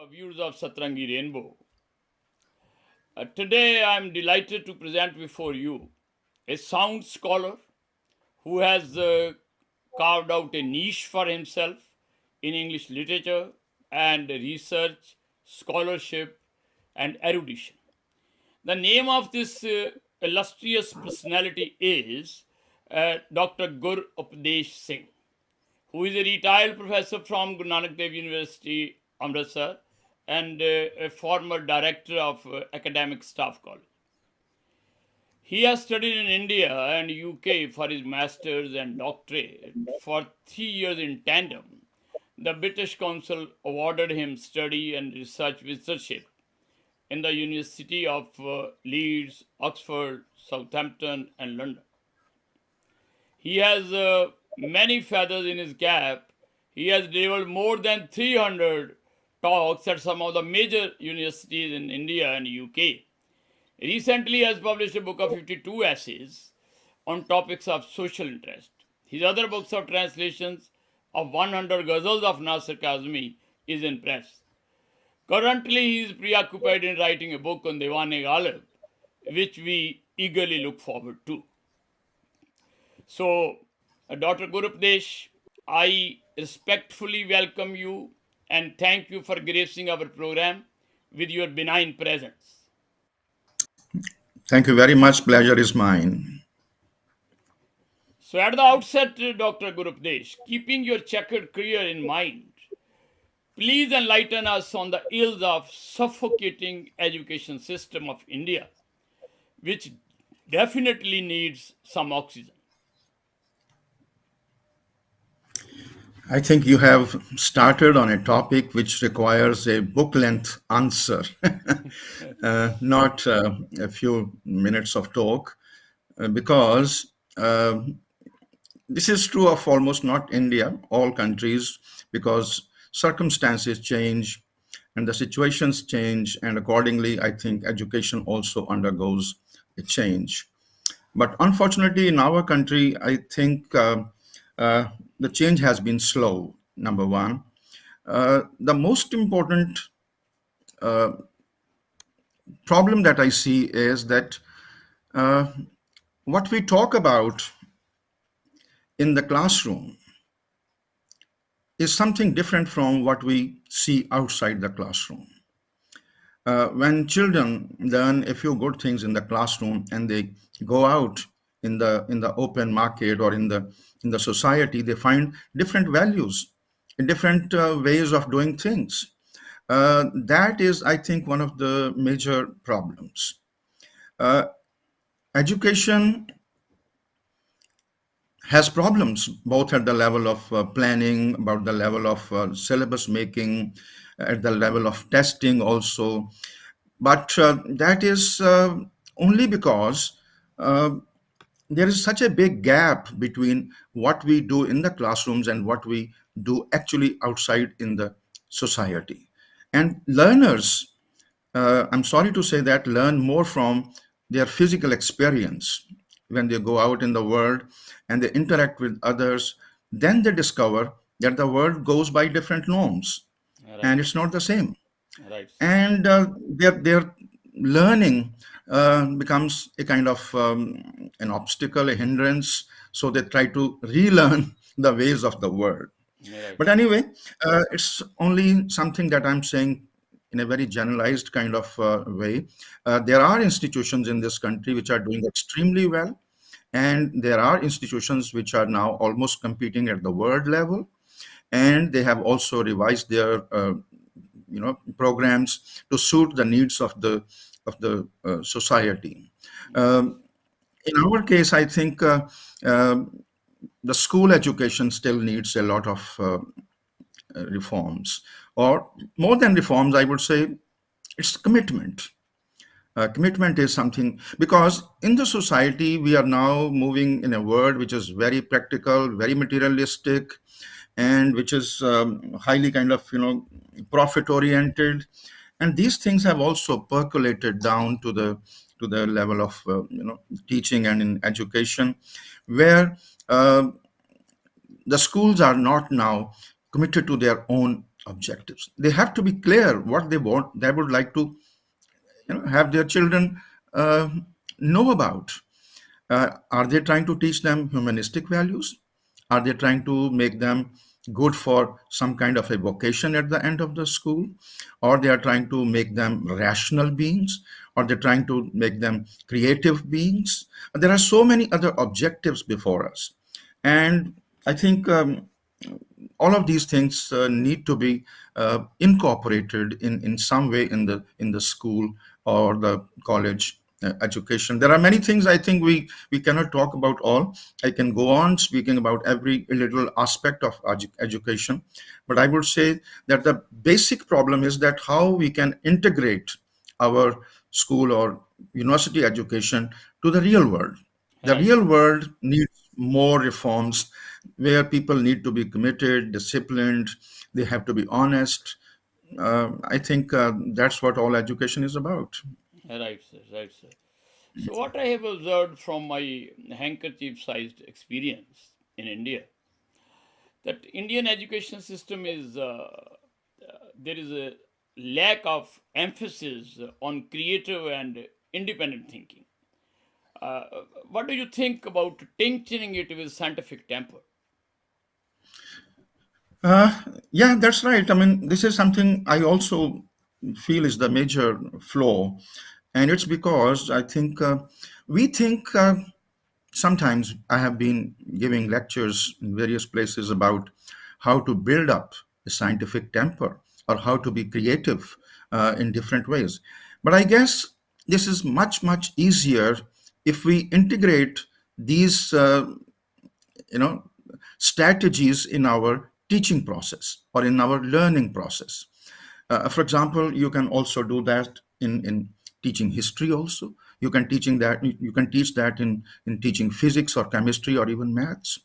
Viewers of Satrangi Rainbow. Today I am delighted to present before you a sound scholar who has carved out a niche for himself in English literature and research, scholarship, and erudition. The name of this illustrious personality is Dr. Gurupdesh Singh, who is a retired professor from Guru Nanak Dev University, Amritsar, and a former director of academic staff college. He has studied in India and UK for his master's and doctorate for 3 years in tandem. The British Council awarded him study and research visitorship in the University of Leeds, Oxford, Southampton, and London. He has many feathers in his cap. He has delivered more than 300 talks at some of the major universities in India and UK. Recently, he has published a book of 52 essays on topics of social interest. His other books of translations of 100 ghazals of Nasir Kazmi is in press. Currently, he is preoccupied in writing a book on Diwan-e-Ghalib, which we eagerly look forward to. So, Dr. Gurupdesh, I respectfully welcome you and thank you for gracing our program with your benign presence. Thank you very much. Pleasure is mine. So, at the outset, Dr. Gurupdesh, keeping your checkered career in mind, please enlighten us on the ills of suffocating education system of India, which definitely needs some oxygen. I think you have started on a topic which requires a book length answer, not a few minutes of talk, because this is true of almost not India, all countries, because circumstances change and the situations change, and accordingly, I think education also undergoes a change. But unfortunately, in our country, I think the change has been slow, number one. The most important problem that I see is that what we talk about in the classroom is something different from what we see outside the classroom. When children learn a few good things in the classroom and they go out in the open market or in the society, they find different values, different ways of doing things. That is, I think, one of the major problems. Education has problems both at the level of planning, about the level of syllabus making, at the level of testing also. But that is only because there is such a big gap between what we do in the classrooms and what we do actually outside in the society. And learners, I'm sorry to say that, learn more from their physical experience when they go out in the world and they interact with others. Then they discover that the world goes by different norms Right, and it's not the same. right, And their learning becomes a kind of an obstacle, a hindrance. So they try to relearn the ways of the world. right, But anyway, it's only something that I'm saying in a very generalized kind of way. There are institutions in this country which are doing extremely well, and there are institutions which are now almost competing at the world level, and they have also revised their programs to suit the needs of the society. In our case, I think the school education still needs a lot of reforms, or more than reforms, I would say it's commitment. Commitment is something, because in the society we are now moving in a world which is very practical, very materialistic, and which is highly kind of profit oriented, and these things have also percolated down to the level of teaching and in education, where the schools are not now committed to their own objectives. They have to be clear what they want, they would like to, have their children uh, know about. Are they trying to teach them humanistic values? Are they trying to make them good for some kind of a vocation at the end of the school? Or they are trying to make them rational beings? Or they're trying to make them creative beings? There are so many other objectives before us. And I think all of these things need to be incorporated in some way in the school or the college education. There are many things I think we cannot talk about all. I can go on speaking about every little aspect of education, but I would say that the basic problem is that how we can integrate our school or university education to the real world. The Right. real world needs more reforms where people need to be committed, disciplined, they have to be honest. I think that's what all education is about. Right, sir. Right, sir. So, what I have observed from my handkerchief sized experience in India, that Indian education system is there is a lack of emphasis on creative and independent thinking. Uh, what do you think about tincturing it with scientific temper? Uh, yeah, that's right. I mean, this is something I also feel is the major flaw. And it's because I think we think sometimes I have been giving lectures in various places about how to build up a scientific temper or how to be creative in different ways. But I guess this is much, much easier if we integrate these you know strategies in our teaching process or in our learning process. For example, you can also do that in teaching history also. You can teach that in teaching physics or chemistry or even maths.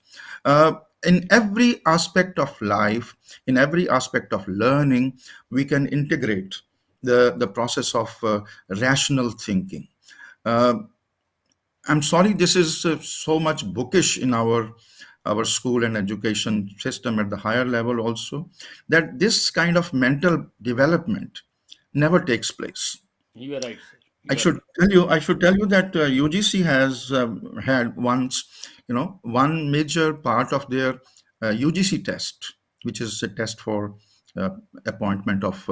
uh, in every aspect of life, in every aspect of learning, we can integrate the process of rational thinking. uh, I'm sorry, this is so much bookish in our school and education system at the higher level also, that this kind of mental development never takes place. You are right, sir. I You are should right. tell you, I should tell you that UGC has had once, one major part of their UGC test, which is a test for uh, appointment of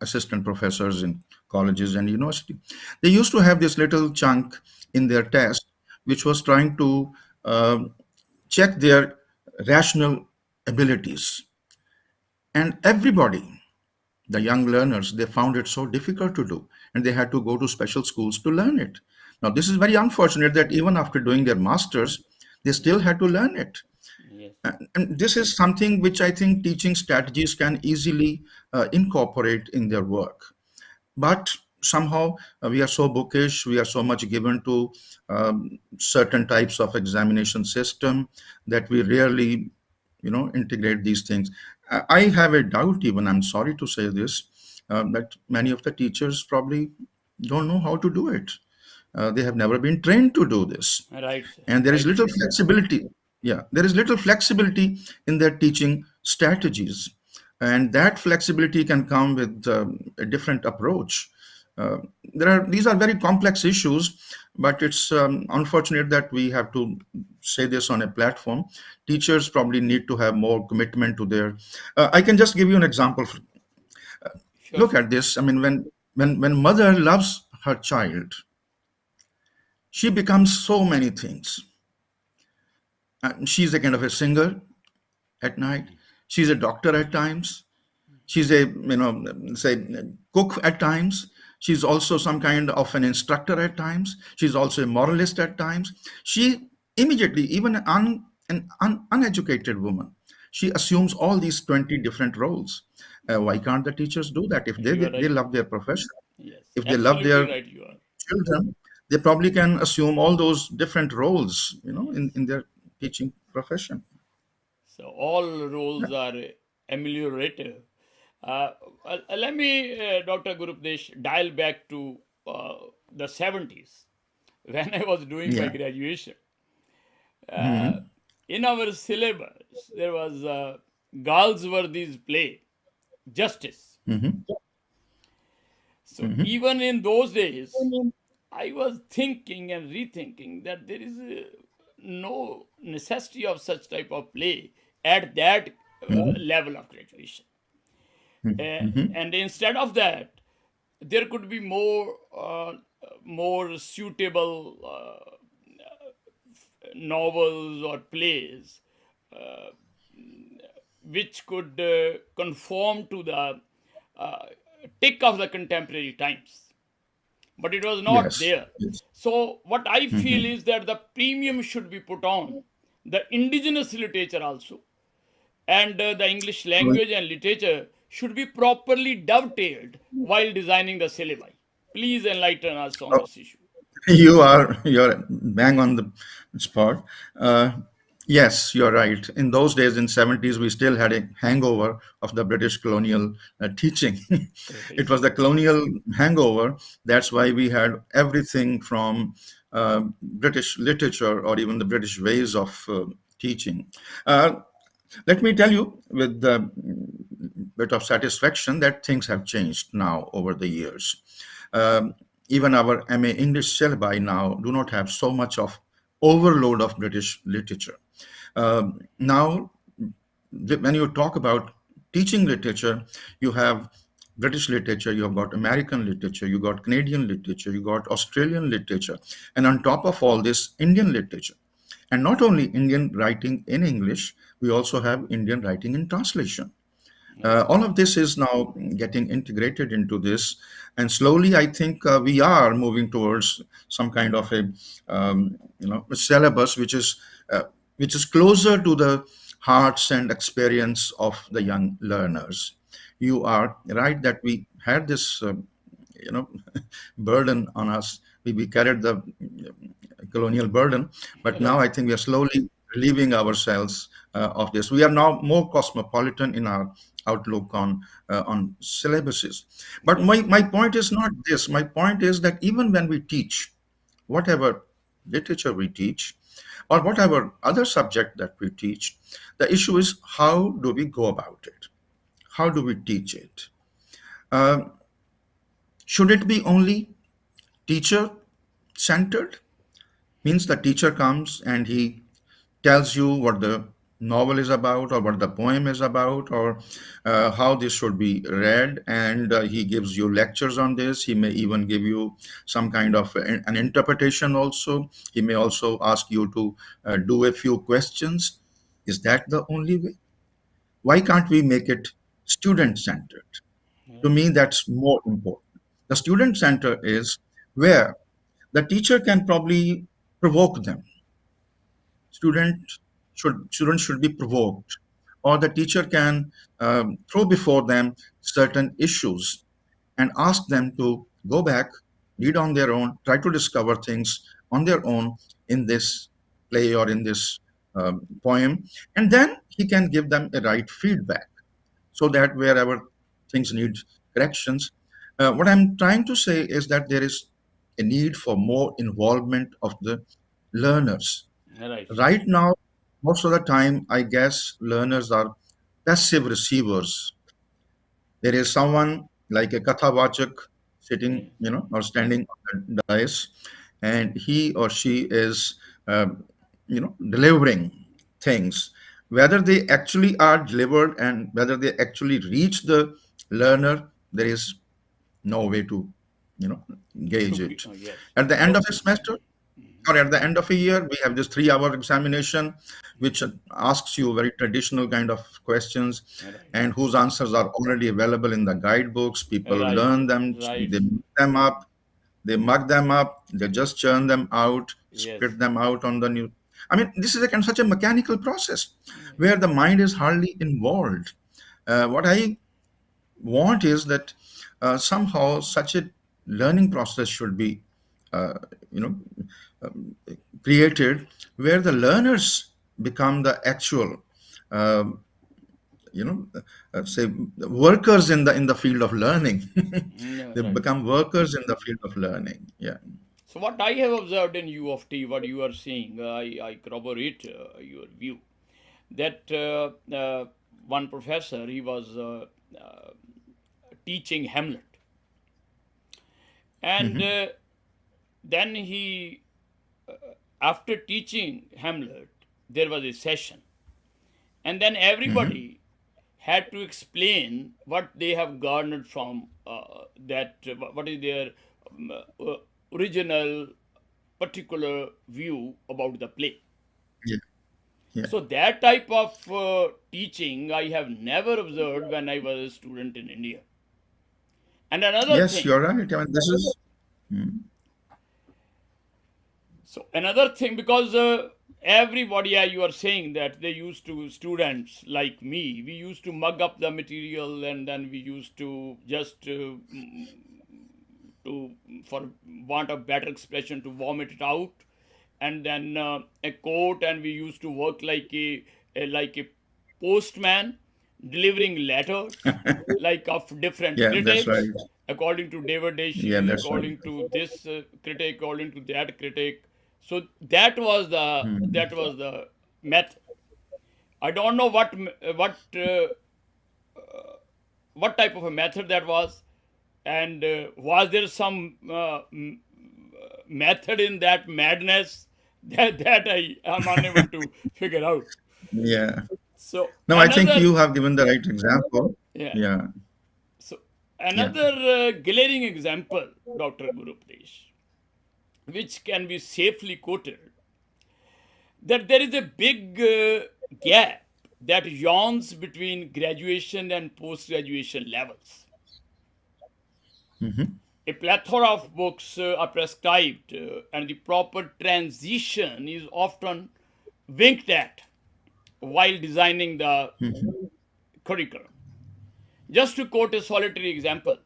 assistant professors in colleges and university. They used to have this little chunk in their test, which was trying to check their rational abilities, and everybody, the young learners, they found it so difficult to do, and they had to go to special schools to learn it. Now this is very unfortunate that even after doing their masters, they still had to learn it. Yes. And this is something which I think teaching strategies can easily incorporate in their work. But somehow we are so bookish, we are so much given to certain types of examination system that we rarely integrate these things. I have a doubt, even I'm sorry to say this, that many of the teachers probably don't know how to do it. They have never been trained to do this, Right, sir. and there is Right, sir. little flexibility. Yeah, there is little flexibility in their teaching strategies, and that flexibility can come with a different approach. uh, these are very complex issues, but it's unfortunate that we have to say this on a platform. Teachers probably need to have more commitment to their. I can just give you an example. Sure, Look sir. at this. I mean, when mother loves her child, she becomes so many things. She's a kind of a singer at night. She's a doctor at times. She's a, say, cook at times. She's also some kind of an instructor at times. She's also a moralist at times. She immediately, even an uneducated woman, she assumes all these 20 different roles. Why can't the teachers do that? If You are they right. love their profession, Yes. if they love Absolutely their right. You are. children, they probably can assume all those different roles, Yes. in their teaching profession. So all roles are ameliorative. Uh, Let me, Dr. Gurupdesh, dial back to the 70s when I was doing my Yeah. graduation. Uh, Hmm. in our syllabus, there was Galsworthy's play. justice. Mm-hmm. So even in those days, I was thinking and rethinking that there is no necessity of such type of play at that Mm-hmm. level of graduation. Mm-hmm. And instead of that, there could be more suitable novels or plays uh, which could conform to the uh, tick of the contemporary times, but it was not Yes. there. Yes. So what I feel Mm-hmm. is that the premium should be put on the indigenous literature also, and the English language and literature should be properly dovetailed while designing the syllabi. Please enlighten us on Oh, this issue. you're bang on the spot. Uh, yes, you're right. In those days, in 70s, we still had a hangover of the British colonial teaching. It Right. was the colonial hangover. That's why we had everything from British literature or even the British ways of teaching. Uh, Let me tell you with a bit of satisfaction that things have changed now over the years. Um, Even our MA English syllabi now do not have so much of overload of British literature. Now, when you talk about teaching literature, you have British literature, you have got American literature, you got Canadian literature, you got Australian literature, and on top of all this, Indian literature. And not only Indian writing in English, we also have Indian writing in translation. Right. All of this is now getting integrated into this, and slowly, I think we are moving towards some kind of a syllabus which is closer to the hearts and experience of the young learners. You are right that we had this you know burden on us. We carried the colonial burden, but now Right. I think we are slowly relieving ourselves of this. We are now more cosmopolitan in our outlook on syllabuses. But Right. my point is not this. My point is that even when we teach whatever literature we teach or whatever other subject that we teach, the issue is how do we go about it? How do we teach it? Uh, should it be only teacher centered? Means the teacher comes and he tells you what the novel is about or what the poem is about or how this should be read, and he gives you lectures on this. He may even give you some kind of an interpretation also. He may also ask you to do a few questions. Is that the only way? Why can't we make it student centered? To Right. me, that's more important. The student center is where the teacher can probably provoke them. Students should be provoked, or the teacher can throw before them certain issues and ask them to go back, read on their own, try to discover things on their own in this play or in this poem, and then he can give them a right feedback so that wherever things need corrections. What I'm trying to say is that there is a need for more involvement of the learners. Right. Right now, most of the time, I guess learners are passive receivers. There is someone like a Kathavachak sitting, Right. or standing on the dais, and he or she is, delivering things. Whether they actually are delivered and whether they actually reach the learner, there is no way to, you know, gauge it. Oh, yes. At the end of the semester, or at the end of a year, we have this 3 hour examination which asks you very traditional kind of questions Right. and whose answers are already available in the guidebooks. People Right. learn them, Right. they mug them up, they just churn them out, Yes. spit them out on the new. I mean, this is a kind of such a mechanical process Right. where the mind is hardly involved. What I want is that somehow such a learning process should be uh, you know created where the learners become the actual um, say workers in the field of learning. Yeah, They right. become workers in the field of learning. Yeah. So what I have observed in U of T, what you are saying, I corroborate your view that one professor, he was teaching Hamlet. And Hmm. then he, after teaching Hamlet, there was a session. And then Hmm. everybody had to explain what they have garnered from that, what is their original particular view about the play. Yeah. Yeah. So that type of teaching I have never observed when I was a student in India. And another Yes, thing, you're right. I mean, this is. because everybody, as you are saying, that they used to, students like me, we used to mug up the material, and then we used to just to, for want of better expression, to vomit it out, and then a quote, and we used to work like a postman, delivering letters like of different Yeah, that's right. critics, according to David Yeah, Deshi, that's right. according to this critic, according to that critic. So that was the method. I don't know what type of a method that was, and was there some method in that madness that I am unable to figure out. Yeah. So No, I think another, you have given the right example. yeah. Yeah. So Yeah. another glaring example, Dr. Gurupdesh, which can be safely quoted, that there is a big gap that yawns between graduation and post graduation levels. Hmm. A plethora of books are prescribed, and the proper transition is often winked at while designing the Hmm. curriculum. Just to quote a solitary example,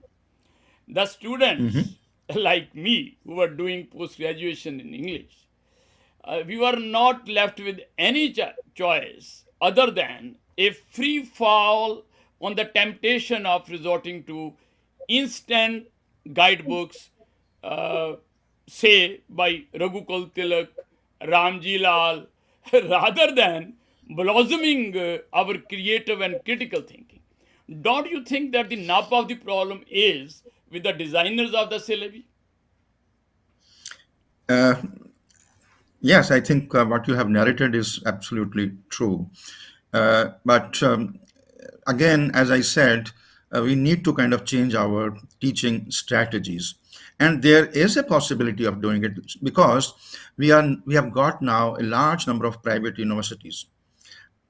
the Hmm. students like me who were doing post graduation in English, we were not left with any choice other than a free fall on the temptation of resorting to instant guidebooks, uh, say by Raghukul Tilak, Ramji Lal, rather than blossoming our creative and critical thinking. Don't you think that the nub of the problem is with the designers of the syllabi? Uh, yes, I think what you have narrated is absolutely true. But again, as I said, we need to kind of change our teaching strategies, and there is a possibility of doing it because we have got now a large number of private universities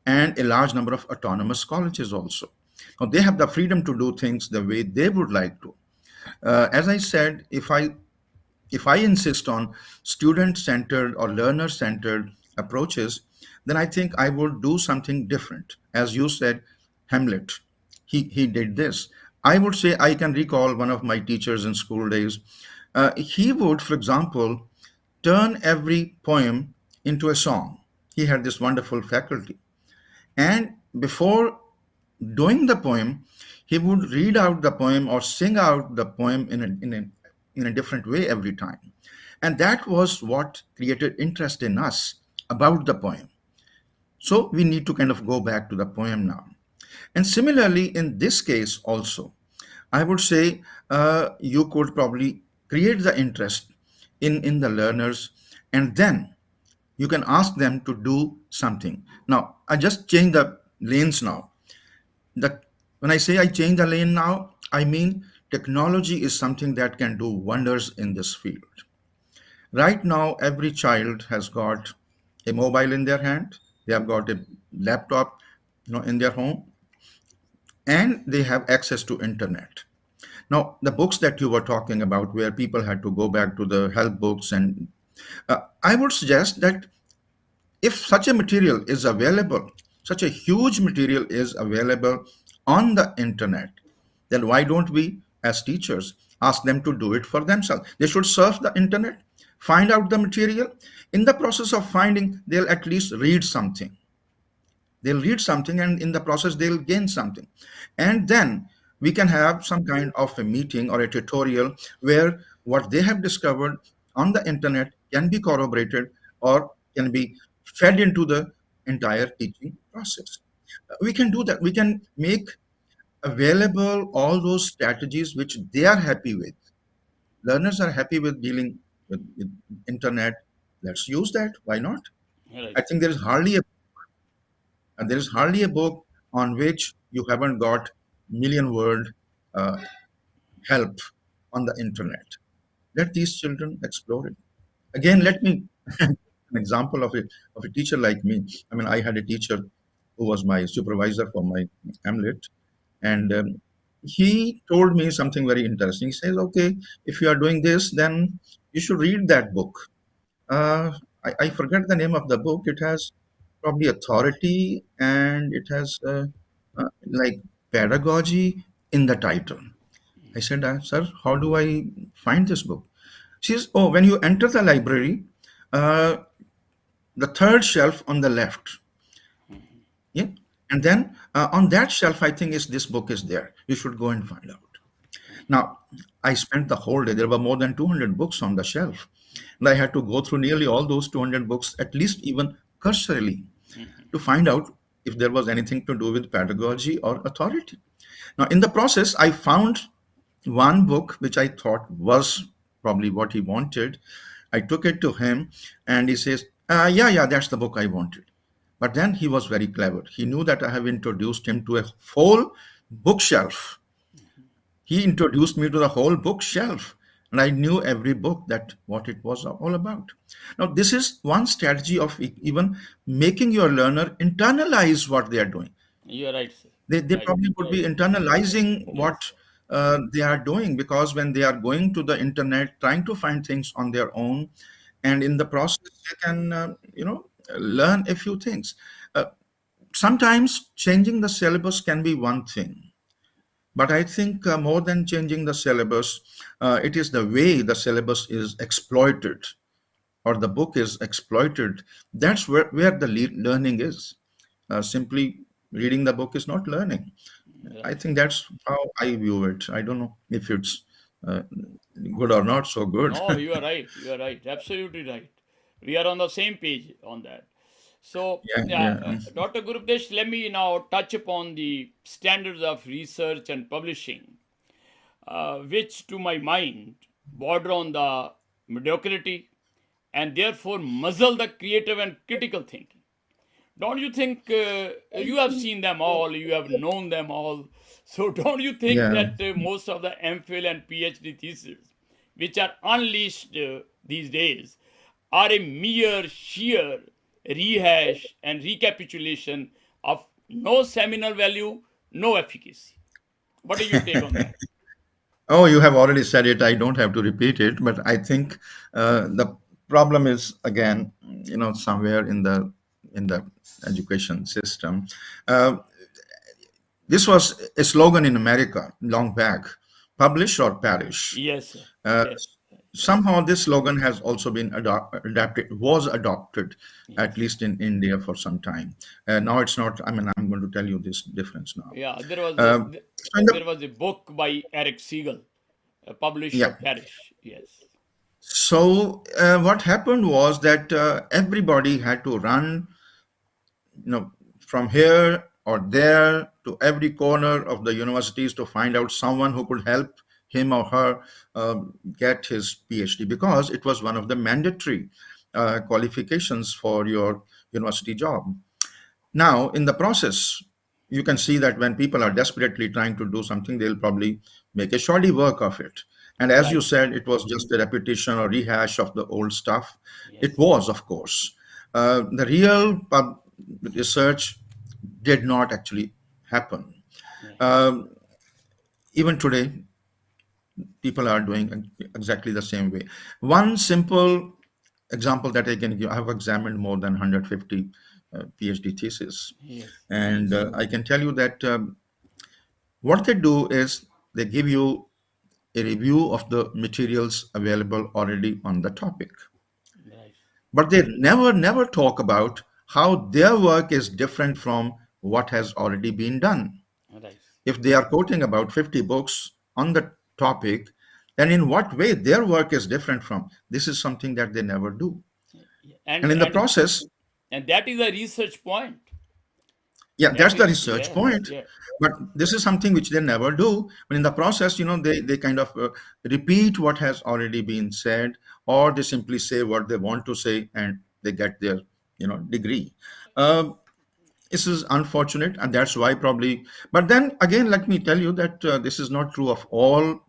and a large number of autonomous colleges also. Now they have the freedom to do things the way they would like to. As I said, if I insist on student centered or learner centered approaches, then I think I would do something different. As you said, Hamlet, he did this. I would say I can recall one of my teachers in school days. He would, for example, turn every poem into a song. He had this wonderful faculty. And before doing the poem, he would read out the poem or sing out the poem in a different way every time. And that was what created interest in us about the poem. So we need to kind of go back to the poem now. And similarly, in this case also, I would say you could probably create the interest in the learners, and then you can ask them to do something. Now, I just changed the lanes now. The, when I say I change the lane now, I mean technology is something that can do wonders in this field. Right now, every child has got a mobile in their hand, they have got a laptop, in their home, and they have access to internet. Now, the books that you were talking about, where people had to go back to the help books, and I would suggest that if such a material is available, such a huge material is available on the internet, then why don't we, as teachers, ask them to do it for themselves? They should surf the internet, find out the material. In the process of finding, they'll at least read something. They'll read something, and in the process, they'll gain something. And then we can have some kind of a meeting or a tutorial where what they have discovered on the internet can be corroborated or can be fed into the entire teaching process. We can do that. We can make available all those strategies which they are happy with. Learners are happy with dealing with internet. Let's use that. Why not? Right. I think there is hardly a book on which you haven't got million word uh, help on the internet. Let these children explore it. Again, let me an example of a teacher like me. I mean, I had a teacher who was my supervisor for my AMELIORATE, and he told me something very interesting. He says, "Okay, if you are doing this, then you should read that book." I forget the name of the book. It has probably authority and it has like pedagogy in the title. I said, "Sir, how do I find this book?" She says, "Oh, when you enter the library, uh, the third shelf on the left, yeah, and then on that shelf, I think is this book is there. You should go and find out." Now, I spent the whole day. There were more than 200 books on the shelf, and I had to go through nearly all those 200 books, at least even cursorily, to find out if there was anything to do with pedagogy or authority. Now, in the process, I found one book which I thought was probably what he wanted. I took it to him and he says, yeah, yeah, that's the book I wanted. But then he was very clever. He knew that I have introduced him to a whole bookshelf. He introduced me to the whole bookshelf. And I knew every book that what it was all about. Now, this is one strategy of even making your learner internalize what they are doing. You're right, sir. They Right. probably would Right. be internalizing what Yes. they are doing, because when they are going to the internet trying to find things on their own, and in the process they can learn a few things. uh, Sometimes changing the syllabus can be one thing, but I think more than changing the syllabus, it is the way the syllabus is exploited or the book is exploited. That's where the learning is. Simply reading the book is not learning. I Right. think that's how I view it. I don't know if it's uh, good or not so good. No, you are right. You are right. Absolutely right. We are on the same page on that. So, Yeah, yeah, yeah. Dr. Gurupdesh, let me now touch upon the standards of research and publishing, which, to my mind, border on the mediocrity and therefore muzzle the creative and critical thinking. Don't you think you have seen them all, you have known them all? So, don't you think Yeah. that most of the MPhil and PhD theses, which are unleashed these days, are a mere sheer rehash and recapitulation of no seminal value, no efficacy? What is your take on that? Oh, you have already said it. I don't have to repeat it, but I think the problem is again, somewhere in the education system. Uh, this was a slogan in America long back: publish or perish. Yes, sir. Uh, Yes, Somehow this slogan has also been adopted, at yes. least in India for some time. Now it's not. I mean, I'm going to tell you this difference now. Yeah, Um, so in the, there was a book by Eric Siegel, Publish or yeah. Perish. Yes, So what happened was that everybody had to run, from here or there to every corner of the universities to find out someone who could help him or her get his PhD, because it was one of the mandatory qualifications for your university job. Now, in the process, you can see that when people are desperately trying to do something, they'll probably make a shoddy work of it. And as you right. said, it was just a repetition or rehash of the old stuff. It Yes, was, of course. The real research did not actually happen. right. Um, Even today, people are doing exactly the same way. One simple example that I can give: I have examined more than 150 PhD theses. Yes, And I can tell you that what they do is they give you a review of the materials available already on the topic. right, But they never talk about how their work is different from what has already been done. right. If they are quoting about 50 books on the topic, then in what way their work is different from? This is something that they never do. And And in the and process, and that is a research point. Yeah, that's the research Yeah, point. yeah, But this is something which they never do. But in the process, they kind of repeat what has already been said, or they simply say what they want to say, and they get their degree. Uh, this is unfortunate, and that's why probably. But then again, let me tell you that this is not true of all.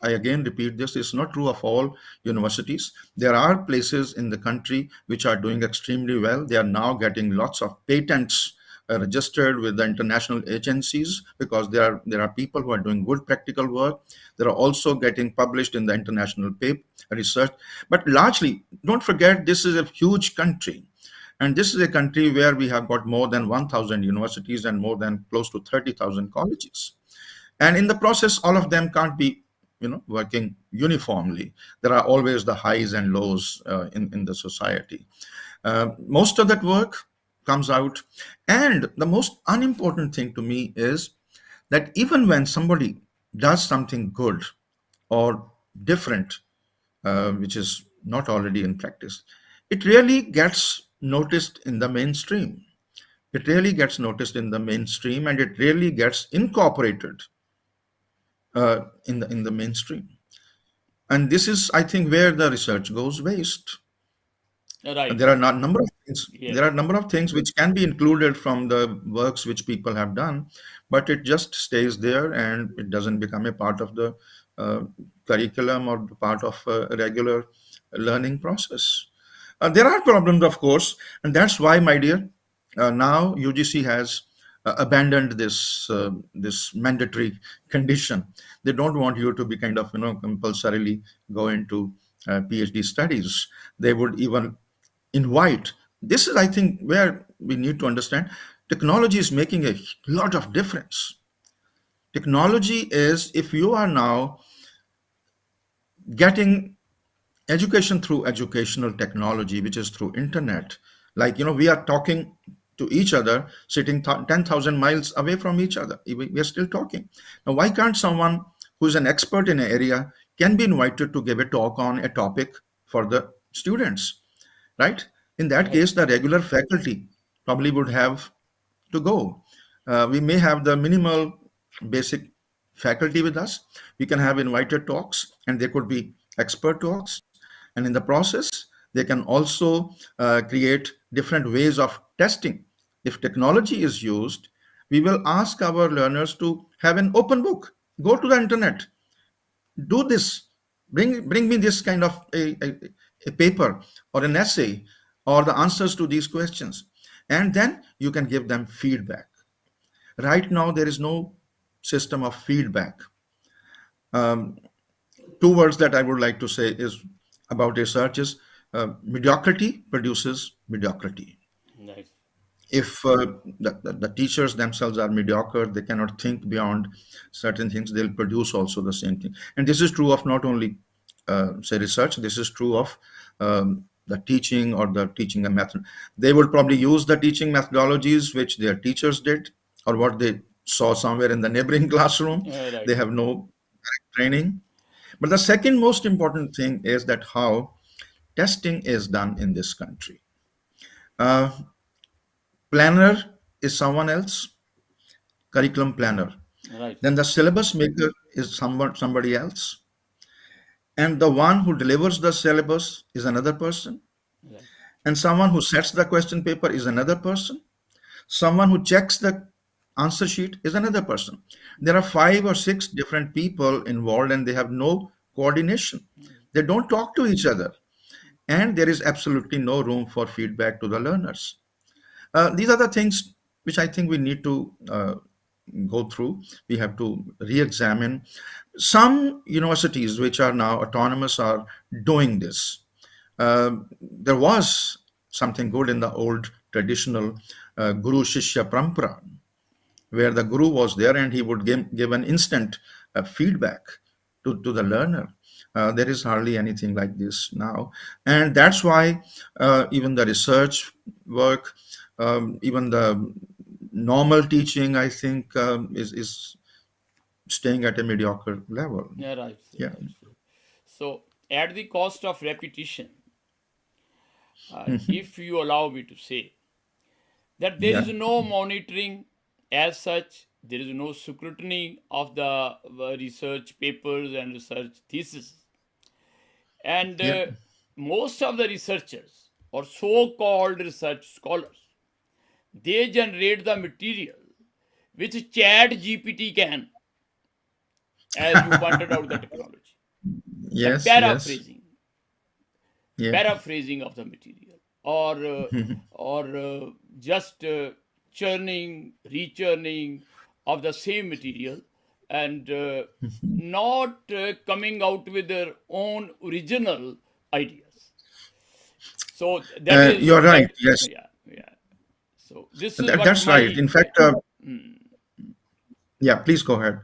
I again repeat this, it's not true of all universities. There are places in the country which are doing extremely well. They are now getting lots of patents registered with the international agencies because there are people who are doing good practical work. They are also getting published in the international paper research. But largely, don't forget, this is a huge country. And this is a country where we have got more than 1,000 universities and more than close to 30,000 colleges. And in the process, all of them can't be working uniformly. There are always the highs and lows in the society. Most of that work comes out, and the most unimportant thing to me is that even when somebody does something good or different, which is not already in practice, it really gets noticed in the mainstream. It really gets noticed in the mainstream, and it really gets incorporated in the mainstream. And this is, I think, where the research goes waste. And right. there are not number of things. Yeah, There are number of things which can be included from the works which people have done, but it just stays there and it doesn't become a part of the uh, curriculum or part of a regular learning process. There are problems, of course, and that's why, my dear, now UGC has abandoned this mandatory condition. They don't want you to be kind of compulsorily go into PhD studies. They would even invite. This is, I think, where we need to understand technology is making a lot of difference. Technology is, if you are now getting education through educational technology, which is through internet, like we are talking to each other sitting 10,000 miles away from each other. We are still talking. Now, why can't someone who's an expert in an area can be invited to give a talk on a topic for the students, right? In that right, case, the regular faculty probably would have to go. We may have the minimal basic faculty with us. We can have invited talks, and they could be expert talks. And in the process, they can also create different ways of testing. If technology is used, we will ask our learners to have an open book. Go to the internet, do this, bring me this kind of a paper or an essay or the answers to these questions, and then you can give them feedback. Right now there is no system of feedback. Two words that I would like to say is about research is mediocrity produces mediocrity. nice. If the teachers themselves are mediocre, they cannot think beyond certain things, they'll produce also the same thing. And this is true of not only, say, research, this is true of the teaching or the teaching a method. They would probably use the teaching methodologies which their teachers did or what they saw somewhere in the neighboring classroom. They Right, have no training. But the second most important thing is that how testing is done in this country. Uh, Planner is someone else, curriculum planner. right, Then the syllabus maker is somebody else. And the one who delivers the syllabus is another person. right, And someone who sets the question paper is another person. Someone who checks the answer sheet is another person. There are 5 or 6 different people involved and they have no coordination. They don't talk to each other. And there is absolutely no room for feedback to the learners. These are the things which I think we need to go through. We have to re-examine. Some universities which are now autonomous are doing this. There was something good in the old traditional Guru Shishya Parampara, where the Guru was there and he would give an instant feedback to the learner. There is hardly anything like this now. And that's why even the research work, even the normal teaching, I think, is staying at a mediocre level. yeah, right, sir, Yeah. right, sir. So, at the cost of repetition, if you allow me to say, that there is Yeah. no monitoring as such, there is no scrutiny of the research papers and research thesis. And Yeah. most of the researchers or so called research scholars, they generate the material which Chat GPT can, as you pointed out the technology. The Yes. Yes. Yeah. paraphrasing of the material, or just churning, rechurning of the same material, and not coming out with their own original ideas. So that is You're right. that. Yes. Yeah, yeah. So this is what That's right. my, In yeah. fact, yeah. Please go ahead.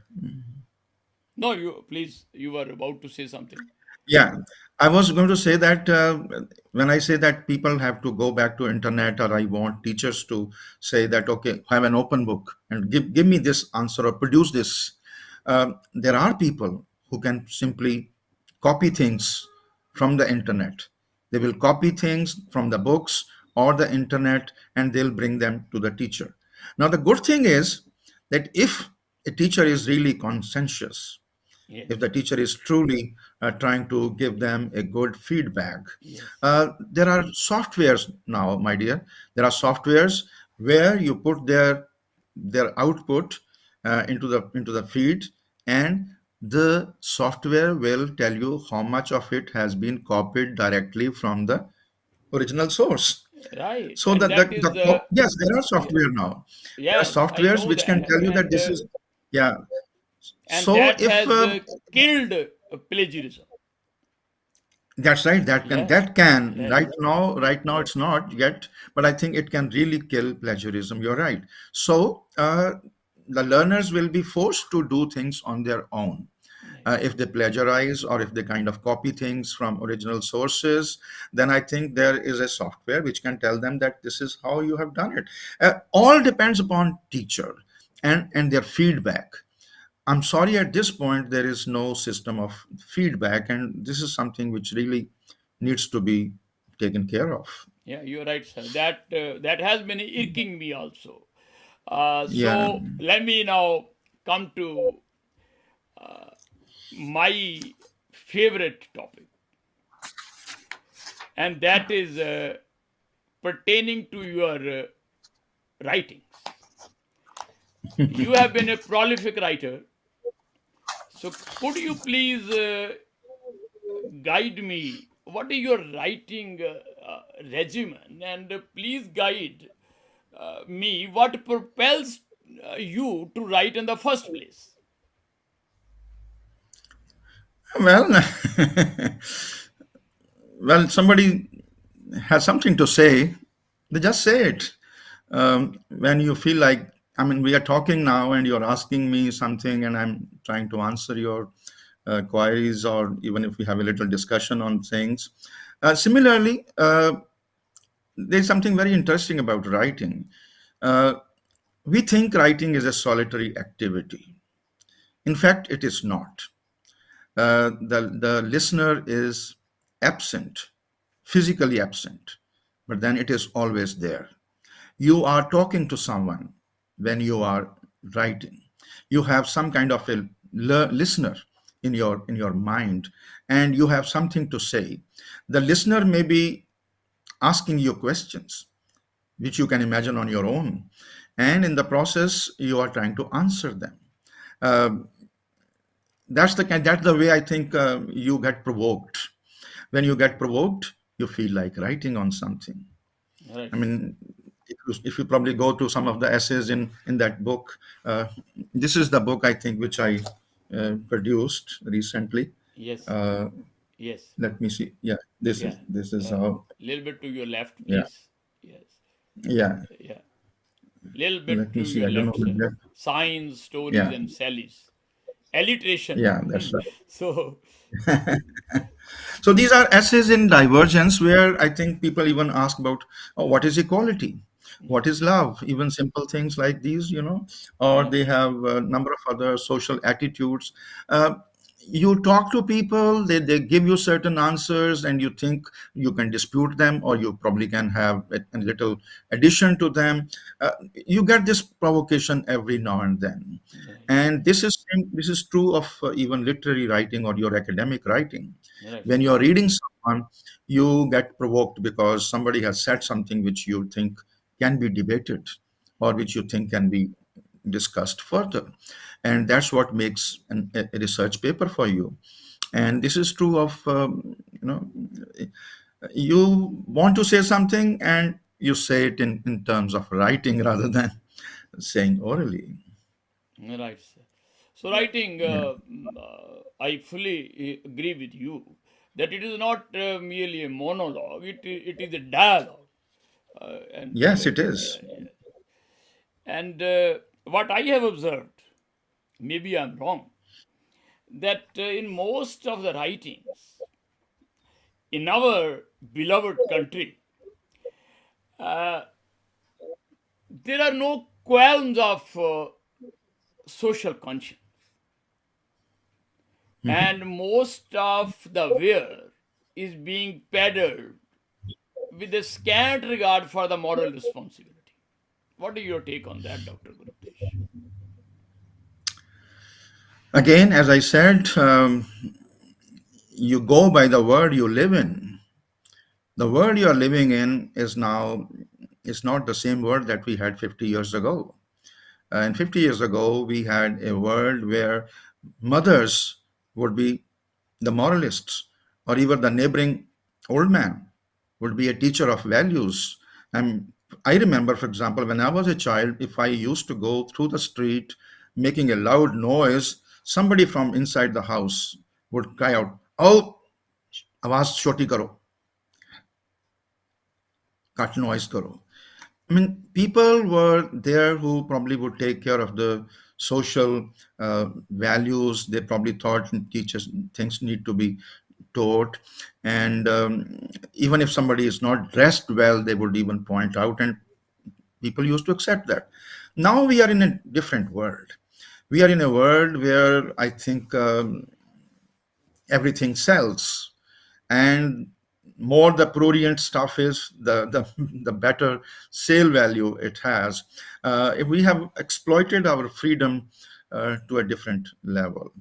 No, you please. You were about to say something. Yeah, I was going to say that when I say that people have to go back to internet, or I want teachers to say that, okay, have an open book and give me this answer or produce this. There are people who can simply copy things from the internet. They will copy things from the books or the internet, and they'll bring them to the teacher. Now, the good thing is that if a teacher is really conscientious, if the Yes, teacher is truly trying to give them a good feedback. yes, There are softwares now, my dear. There are softwares where you put their output into the feed, and the software will tell you how much of it has been copied directly from the original source. right. So And that that is yes, there are yeah, software now. There are yes, I softwares know which can that, tell you that this is, yeah. and So that if has killed plagiarism. that's right. Yes, That can yes, right now it's not yet, but I think it can really kill plagiarism. You're right. So the learners will be forced to do things on their own. right. If they plagiarize or if they kind of copy things from original sources, then I think there is a software which can tell them that this is how you have done it. All depends upon teacher and their feedback. I'm sorry, at this point, there is no system of feedback, and this is something which really needs to be taken care of. Yeah, you're right, sir. That has been irking me also. Yeah. So let me now come to my favorite topic, and that is pertaining to your writings. You have been a prolific writer, so could you please guide me? What is your writing regimen? And please guide me what propels you to write in the first place. Well, well, somebody has something to say, they just say it. When you feel like, I mean, we are talking now and you're asking me something and I'm trying to answer your queries, or even if we have a little discussion on things. Similarly, there's something very interesting about writing. Uh, we think writing is a solitary activity. In fact, it is not. The listener is absent, physically absent, but then it is always there. You are talking to someone when you are writing. You have some kind of a listener in your mind, and you have something to say. The listener may be asking you questions which you can imagine on your own, and in the process you are trying to answer them. Um, that's the way I think you get provoked. When you get provoked, you feel like writing on something. Right. I mean, if you probably go to some of the essays in that book, this is the book I think which I produced recently. Yes. Uh, Yes. Let me see. Yeah, this Yeah. is this is Yeah. how. Little bit to your left, Yeah, please. Yes. yeah. Yeah. Little bit Let me to see. your I don't know. left, sir. Signs, stories, Yeah, and sallies. Alliteration. yeah, that's right. So, So these are essays in divergence where I think people even ask about, oh, what is equality? What is love? Even simple things like these, or yeah. they have a number of other social attitudes. Uh, you talk to people, they give you certain answers, and you think you can dispute them, or you probably can have a little addition to them. You get this provocation every now and then. Right, And this is true of even literary writing or your academic writing. right, When you're reading someone, you get provoked because somebody has said something which you think can be debated, or which you think can be discussed further. And that's what makes a research paper for you. And this is true of, you want to say something and you say it in terms of writing rather than saying orally. right, sir. So, writing, Yeah. I fully agree with you that it is not merely a monologue, it is a dialogue. Yes, it Yeah, is. yeah. And what I have observed, maybe I'm wrong, that in most of the writings in our beloved country, uh, there are no qualms of social conscience. And most of the wear is being peddled with a scant regard for the moral responsibility. What is your take on that, Dr. Gurupdesh? Again, as I said, you go by the world you live in. The world you are living in is not the same world that we had 50 years ago. And 50 years ago, we had a world where mothers would be the moralists, or even the neighboring old man would be a teacher of values. And I remember, for example, when I was a child, if I used to go through the street making a loud noise, somebody from inside the house would cry out, "Oh, आवाज छोटी करो, cut noise karo." I mean, people were there who probably would take care of the social values. They probably thought teachers things need to be taught, and even if somebody is not dressed well, they would even point out, and people used to accept that. Now we are in a different world. We are in a world where I think everything sells, and more the prurient stuff is, the better sale value it has. If we have exploited our freedom to a different level.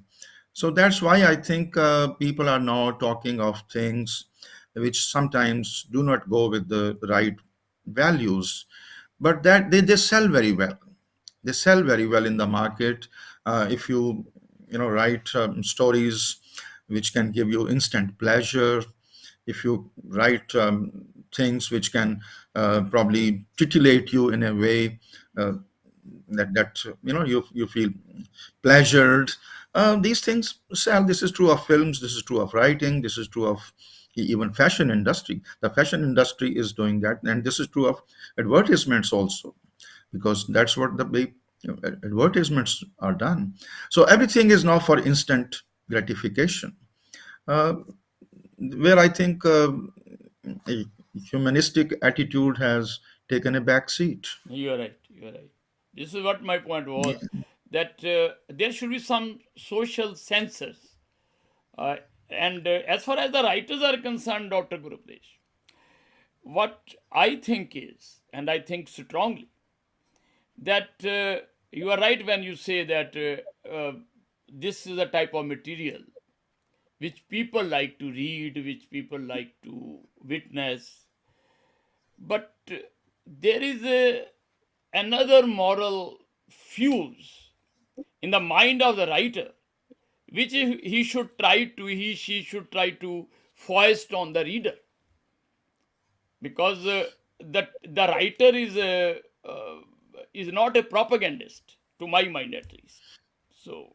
So that's why I think people are now talking of things which sometimes do not go with the right values, but that they sell very well. They sell very well in the market. If you write stories which can give you instant pleasure, if you write things which can probably titillate you in a way uh, that you feel pleasured, these things sell. This is true of films, this is true of writing, this is true of even fashion industry. The fashion industry is doing that, and this is true of advertisements also, because that's what the big advertisements are done. So everything is now for instant gratification, uh, where I think a humanistic attitude has taken a back seat. You are right. You are right. This is what my point was, that there should be some social censors. Uh, and as far as the writers are concerned, Dr. Gurupdesh, what I think is, and I think strongly, that you are right when you say that this is a type of material which people like to read, which people like to witness. But there is another moral fuse in the mind of the writer, which he should try to foist on the reader, because the writer is not a propagandist, to my mind at least. So,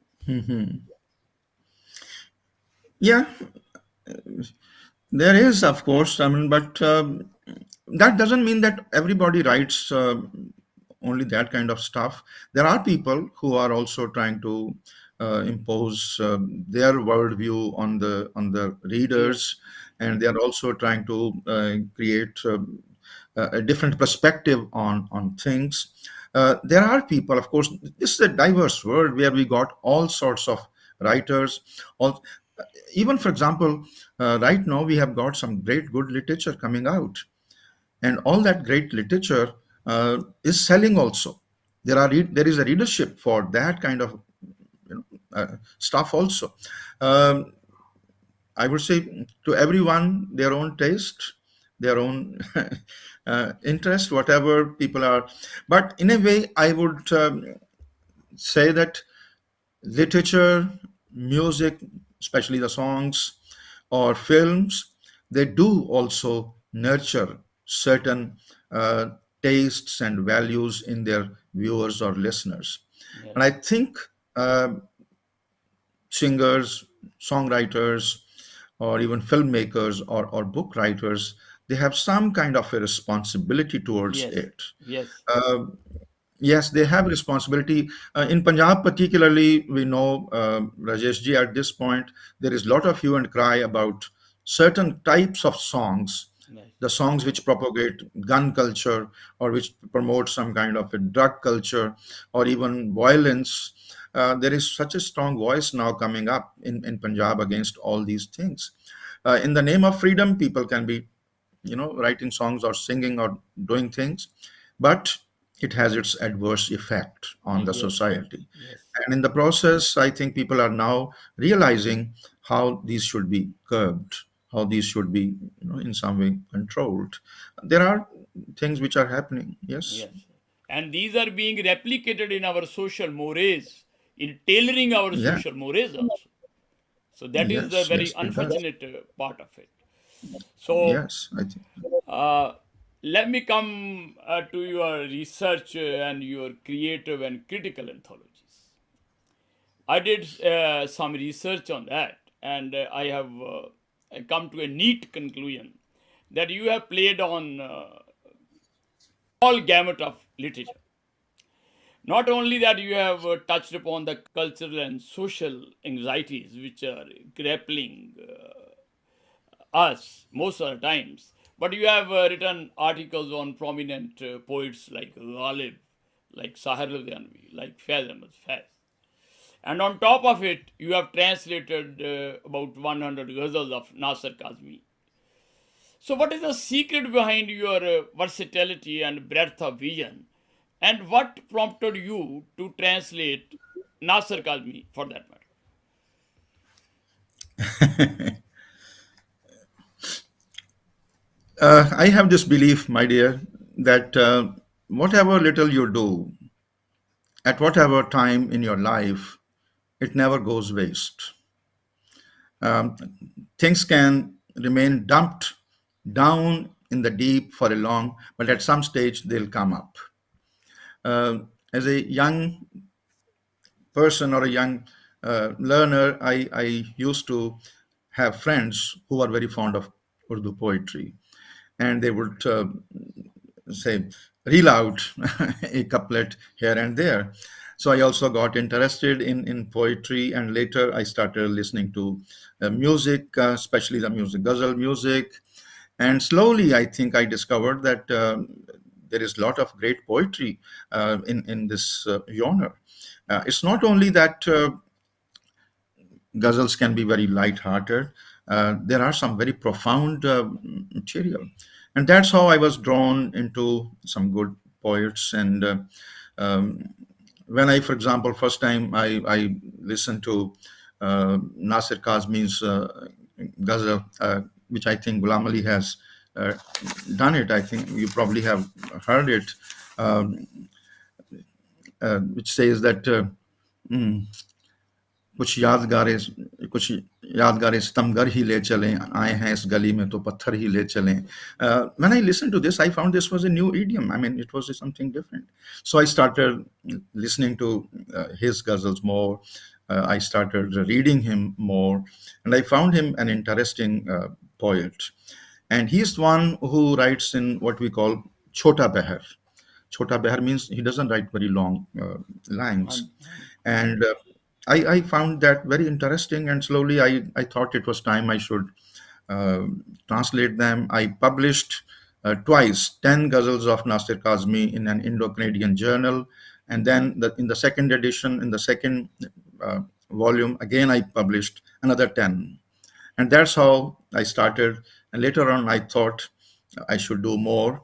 Yeah, there is, of course. I mean, but that doesn't mean that everybody writes only that kind of stuff. There are people who are also trying to impose their worldview on the yes, readers, and they are also trying to create a different perspective on things. There are people, of course. This is a diverse world where we got all sorts of writers. All, even for example, right now we have got some great good literature coming out, and all that great literature is selling also. There is a readership for that kind of stuff also. Um, I would say to everyone their own taste, their own interest, whatever people are. But in a way, I would say that literature, music, especially the songs or films, they do also nurture certain uh, tastes and values in their viewers or listeners. And I Yes. think uh, singers, songwriters, or even filmmakers or book writers, they have some kind of a responsibility towards Yes. it. Yes. Uh, Yes, they have responsibility. In Punjab, particularly, we know, Rajesh ji, at this point, there is a lot of hue and cry about certain types of songs, Yes. the songs which propagate gun culture or which promote some kind of a drug culture or even violence. There is such a strong voice now coming up in Punjab against all these things. In the name of freedom, people can be writing songs or singing or doing things, but it has its adverse effect on the Yes. society. Yes. And in the process, I think people are now realizing how these should be curbed, how these should be in some way controlled. There are things which are happening. Yes. Yes. And these are being replicated in our social mores, in tailoring our Yeah. social mores also. So that is the Yes, very yes, it does. unfortunate part of it. So Yes, I think. uh, let me come to your research and your creative and critical anthologies. I did some research on that, and I have come to a neat conclusion that you have played on all gamut of literature. Not only that, you have touched upon the cultural and social anxieties which are grappling us most of the times, but you have written articles on prominent poets like Ghalib, like Sahir LUDHIANVI, like FAIZ. And on top of it, you have translated about 100 ghazals of Nasir Kazmi. So, what is the secret behind your versatility and breadth of vision? And what prompted you to translate Nasir Kazmi for that matter? I have this belief, my dear, that whatever little you do at whatever time in your life, it never goes waste. Um, Things can remain dumped down in the deep for a long, but at some stage they'll come up. As a young person or a young learner, I used to have friends who were very fond of Urdu poetry, and they would say reel out a couplet here and there. So I also got interested in poetry, and later I started listening to music, especially the music, ghazal music. And slowly, I think I discovered that there is a lot of great poetry in this genre. It's not only that ghazals can be very light-hearted. There are some very profound material, and that's how I was drawn into some good poets. And um, when I, for example, first time I listened to Nasir Kazmi's ghazal, which I think Ghulam Ali has uh, done it. I think you probably have heard it, um, which says that. कुछ यादगारें कुछ यादगारें सितमगर ही ले चलें आए हैं इस गली में तो पत्थर ही ले चलें. When I listened to this, I found this was a new idiom. I mean, it was something different. So I started listening to his ghazals more. I started reading him more, and I found him an interesting poet. And he's the one who writes in what we call Chota Behar. Chota Behar means he doesn't write very long lines. Han- han- And I found that very interesting. And slowly I thought it was time I should uh, translate them. I published twice 10 ghazals of Nasir Kazmi in an Indo-Canadian journal. And then in the second edition, in the second volume, again I published another 10. And that's how I started. And later on, I thought I should do more.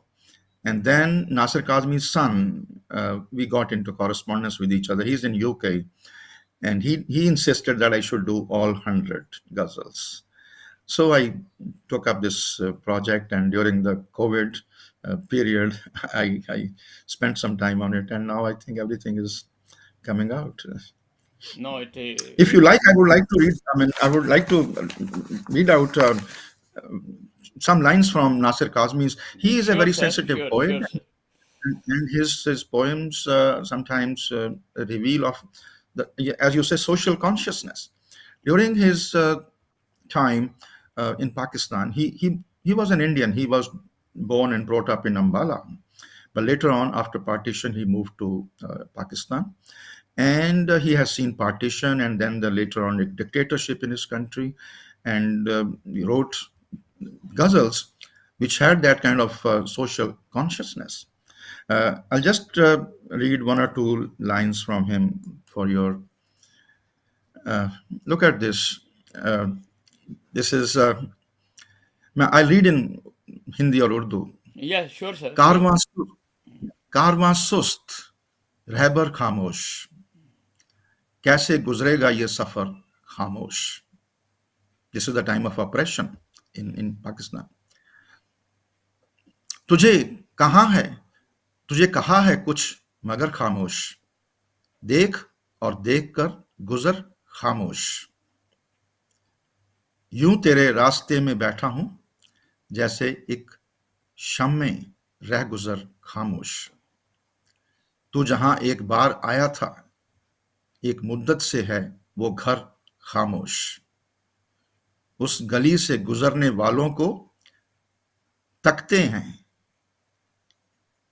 And then Nasir Kazmi's son, we got into correspondence with each other. He's in UK, and he insisted that I should do all 100 ghazals. So I took up this project, and during the COVID period, I spent some time on it, and now I think everything is coming out. No, If you like, I would like to read. I mean, I would like to read out some lines from Nasir Kazmi's. He is a sure, very sir. sensitive Sure, poet, sure, sir. and his poems sometimes reveal of the, as you say, social consciousness. During his time in Pakistan, he was an Indian. He was born and brought up in Ambala, but later on, after partition, he moved to Pakistan, and he has seen partition and then the later on dictatorship in his country, and he wrote ghazals which had that kind of social consciousness. I'll just read one or two lines from him for your look at this. Uh, this is I read in Hindi or Urdu. Yeah, sure, sir. Sure. कारवां कारवां सुस्त रहबर खामोश कैसे गुजरेगा ये सफर खामोश. This is the time of oppression in Pakistan. तुझे कहाँ है, तुझे कहा है कुछ मगर खामोश, देख और देख कर गुजर खामोश. यूं तेरे रास्ते में बैठा हूं जैसे एक शम्मे रह गुजर खामोश. तू जहां एक बार आया था एक मुद्दत से है वो घर खामोश. उस गली से गुजरने वालों को तकते हैं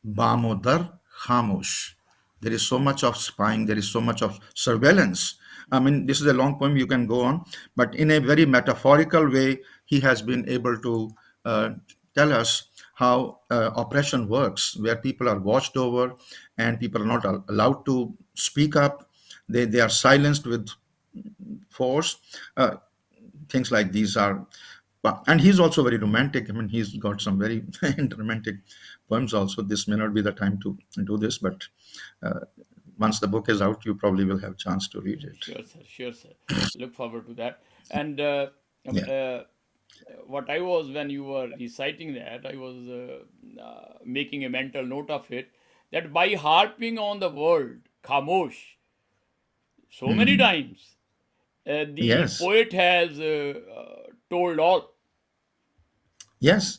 बामो दर खामोश. There is so much of spying, there is so much of surveillance. I mean, this is a long poem, you can go on, but in a very metaphorical way, he has been able to tell us how oppression works, where people are watched over and people are not allowed to speak up. They are silenced with force. Things like these are, and he's also very romantic. I mean, he's got some very romantic poems also. This may not be the time to do this, but once the book is out, you probably will have a chance to read it. Sure, sir. Sure, sir. Look forward to that. And Yeah. what I was, when you were reciting that, I was making a mental note of it, that by harping on the word khamosh so many times, the Yes. poet has told all. Yes.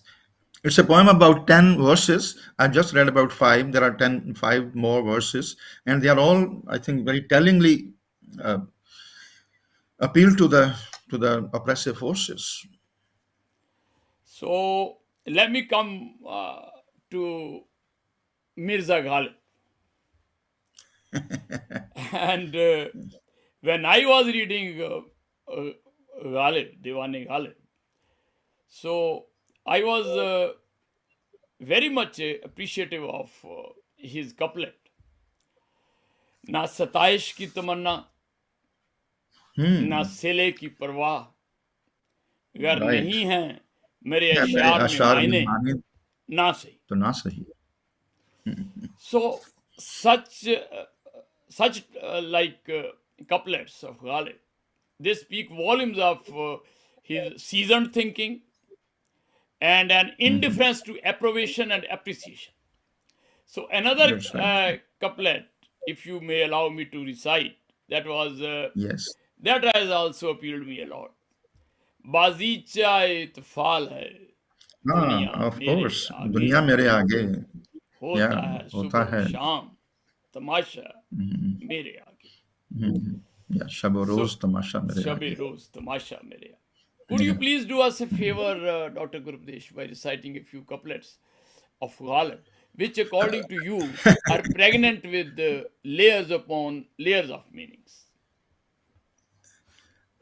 It's a poem about 10 verses. I just read about 5. There are 5 more verses, and they are all, I think, very tellingly appeal to the oppressive forces. So let me come to Mirza Ghalib. And when I was reading Ghalib, Diwan-e Ghalib, so I was very much appreciative of his couplet. ना सताइश की तमन्ना, ना सिले की परवाह, अगर Right. नहीं है मेरे Yeah, मेरे अशार में अशार में मायने, माने ना सही. तो ना सही. So such couplets of Ghalib, they speak volumes of his seasoned thinking and an indifference to approbation and appreciation. So another That's right. couplet, if you may allow me to recite, that was Yes. that has also appealed me a lot. बाजीचा इतफाल है दुनिया Of मेरे course. आगे, दुनिया मेरे आगे. होता Yeah, है होता सुबह है. शाम तमाशा मेरे आगे. Yeah, शब So, रोज तमाशा मेरे Shabe आगे. Roz Tamasha Mere. Could you please do us a favor, Dr. Gurupdesh, by reciting a few couplets of Ghalib, which, according to you, are pregnant with layers upon layers of meanings?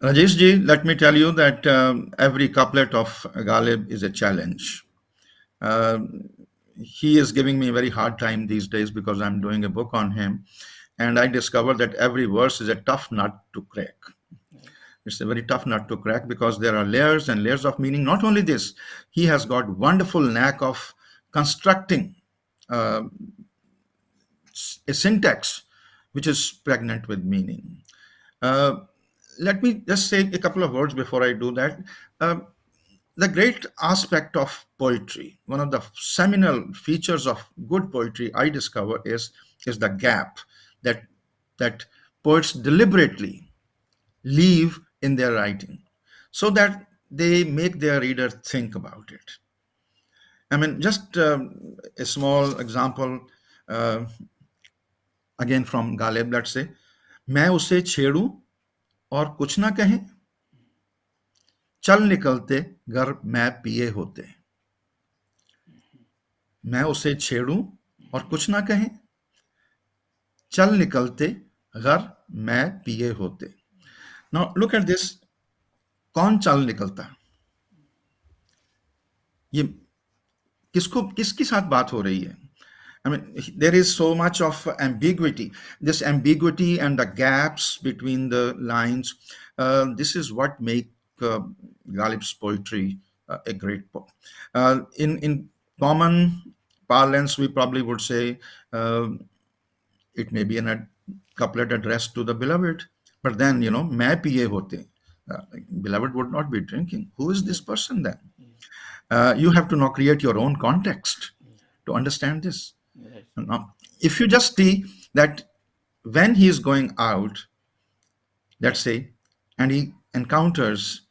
Rajesh ji, let me tell you that every couplet of Ghalib is a challenge. He is giving me a very hard time these days because I'm doing a book on him. and I discovered that every verse is a tough nut to crack. It's a very tough nut to crack because there are layers and layers of meaning. Not only this, he has got wonderful knack of constructing uh, a syntax which is pregnant with meaning. Uh, Let me just say a couple of words before I do that. Uh, the great aspect of poetry, one of the seminal features of good poetry I discover is the gap that that poets deliberately leave in their writing so that they make their reader think about it. I mean, just a small example, uh, again from Ghalib, let's say, मैं उसे छेड़ूं और कुछ ना कहें, चल निकलते घर मैं पिए होते. मैं उसे छेड़ूं और कुछ ना कहें, चल निकलते घर मैं पिए होते. Now look at this. कौन चल निकलता? ये किसकी साथ बात हो रही है? I mean, there is so much of ambiguity. This ambiguity and the gaps between the lines, this is what make Ghalib's poetry a great book. In common parlance, we probably would say it may be a couplet addressed to the beloved, but then, मैं पिए होते. Beloved would not be drinking. Who is this person then? You have to now create your own context to understand this. Right. Now, if you just see that when he is going out, let's say, and he encounters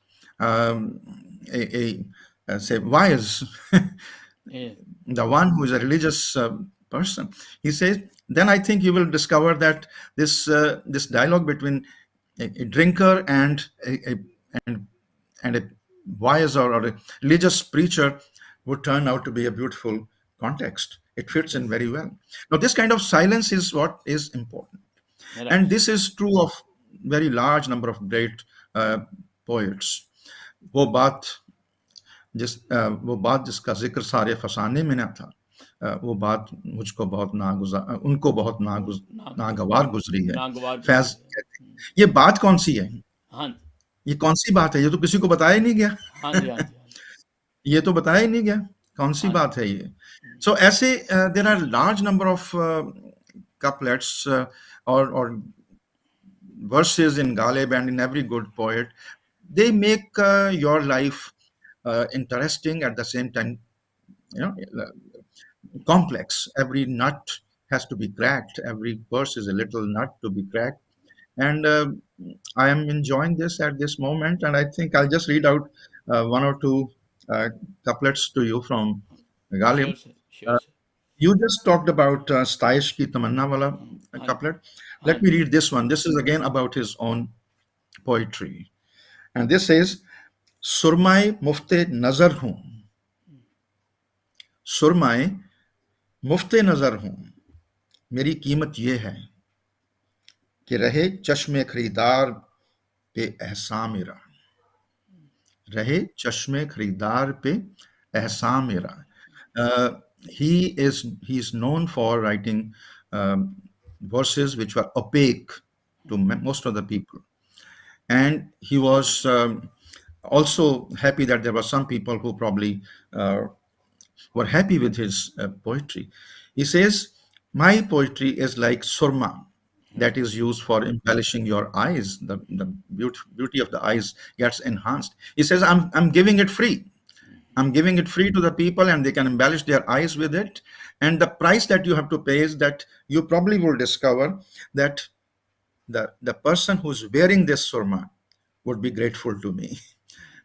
say wise, Yeah. the one who is a religious person, he says, then I think you will discover that this dialogue between a drinker and and a wise or a religious preacher would turn out to be a beautiful context. It fits in very well. Now, this kind of silence is what is important, Right. and this is true of very large number of great poets. वो बात वो बात जिसका जिक्र सारे फसाने में न था, वो बात मुझको बहुत नागुजार उनको बहुत नागवार गुजरी है. नागवार फैज गुजरी है. कहते हैं, ये बात कौन सी है? हाँ ये कौन सी बात है? ये तो किसी को बताया ही नहीं गया. हाँ जी, हाँ जी, हाँ जी. ये तो बताया ही नहीं गया. कौन सी हाँ बात है ये? So ऐसे there are large number of couplets or verses in Ghalib and in every good poet. They make your life interesting, at the same time, complex. Every nut has to be cracked. Every verse is a little nut to be cracked. And I am enjoying this at this moment. And I think I'll just read out one or two couplets to you from Sure Ghalib. sir, sure sir. You just talked about Staish Ki Tamanna wala हाँ couplet. हाँ Let me read this one. This is again about his own poetry. And this says, Surmai mufte nazar hoon. Surmai mufte nazar hoon. मेरी कीमत ये है कि रहे चश्मे खरीदार पे एहसान मेरा. रहे चश्मे खरीदार पे एहसान मेरा. He is known for writing verses which were opaque to most of the people, and he was also happy that there were some people who probably were happy with his poetry. He says, my poetry is like surma that is used for embellishing your eyes. The beauty of the eyes gets enhanced. He says, I'm giving it free. I'm giving it free to the people, and they can embellish their eyes with it. And the price that you have to pay is that you probably will discover that the person who's wearing this surma would be grateful to me.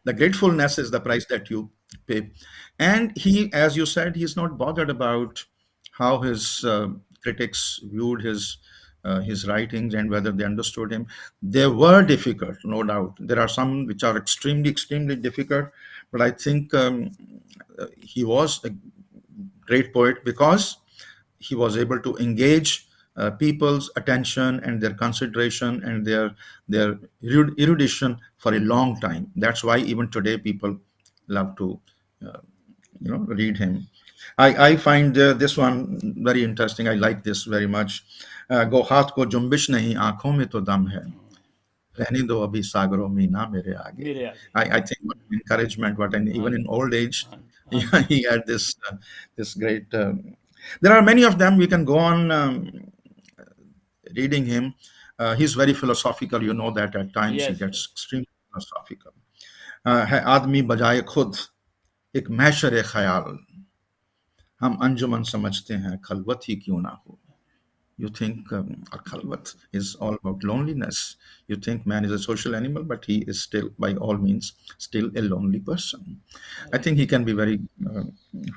The gratefulness is the price that you pay. And he, as you said, he's not bothered about how his critics viewed his writings and whether they understood him. They were difficult, no doubt. There are some which are extremely difficult, but I think he was a great poet because he was able to engage people's attention and their consideration and their erudition for a long time. That's why even today people love to read him. I find this one very interesting. I like this very much. गो हाथ को जुम्बिश नहीं आंखों में तो दम है रहने दो अभी सागरों में ना मेरे आगे. मेरे आगे. I think what encouragement, what and हाँ even in ji, old age, हाँ हाँ yeah, he had this great. There are many of them. We can go on reading him. He's very philosophical. You know that at times he yes, yes. gets extremely philosophical. है आदमी बजाय खुद एक महशर ख्याल हम अंजुमन समझते हैं खलवत ही क्यों ना हो. You think a khalwat is all about loneliness. You think man is a social animal, but he is still, by all means, still a lonely person. I Right. think he can be very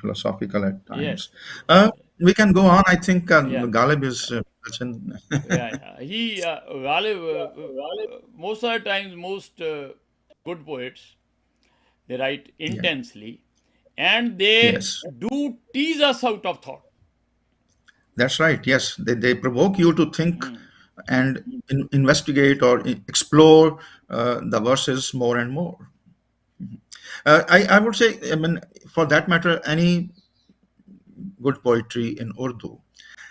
philosophical at Yes, times. yes. We can go on. I think Yeah, Ghalib is mentioned. yeah, yeah. He, Ghalib, most of the times, most good poets, they write Yeah. intensely and they Yes, do tease us out of thought. that's right. Yes, they provoke you to think Hmm. and investigate or explore the verses more and more. I would say, I mean, for that matter, any good poetry in Urdu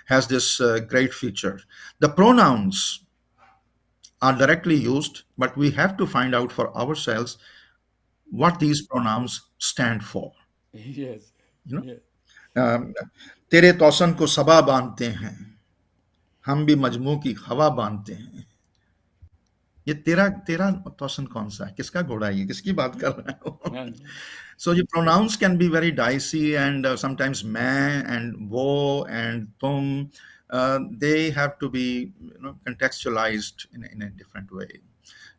has this great feature. The pronouns are directly used, but we have to find out for ourselves what these pronouns stand for. Yes, You know, yes, um, तेरे तौसन को सबा बांधते हैं हम भी मजमू की हवा बांधते हैं. ये तेरा तेरा तौसन कौन सा है किसका घोड़ा है ये किसकी बात कर रहे हो. and So the pronouns can be very dicey, and sometimes मैं and wo and tum, they have to be contextualized in a different way.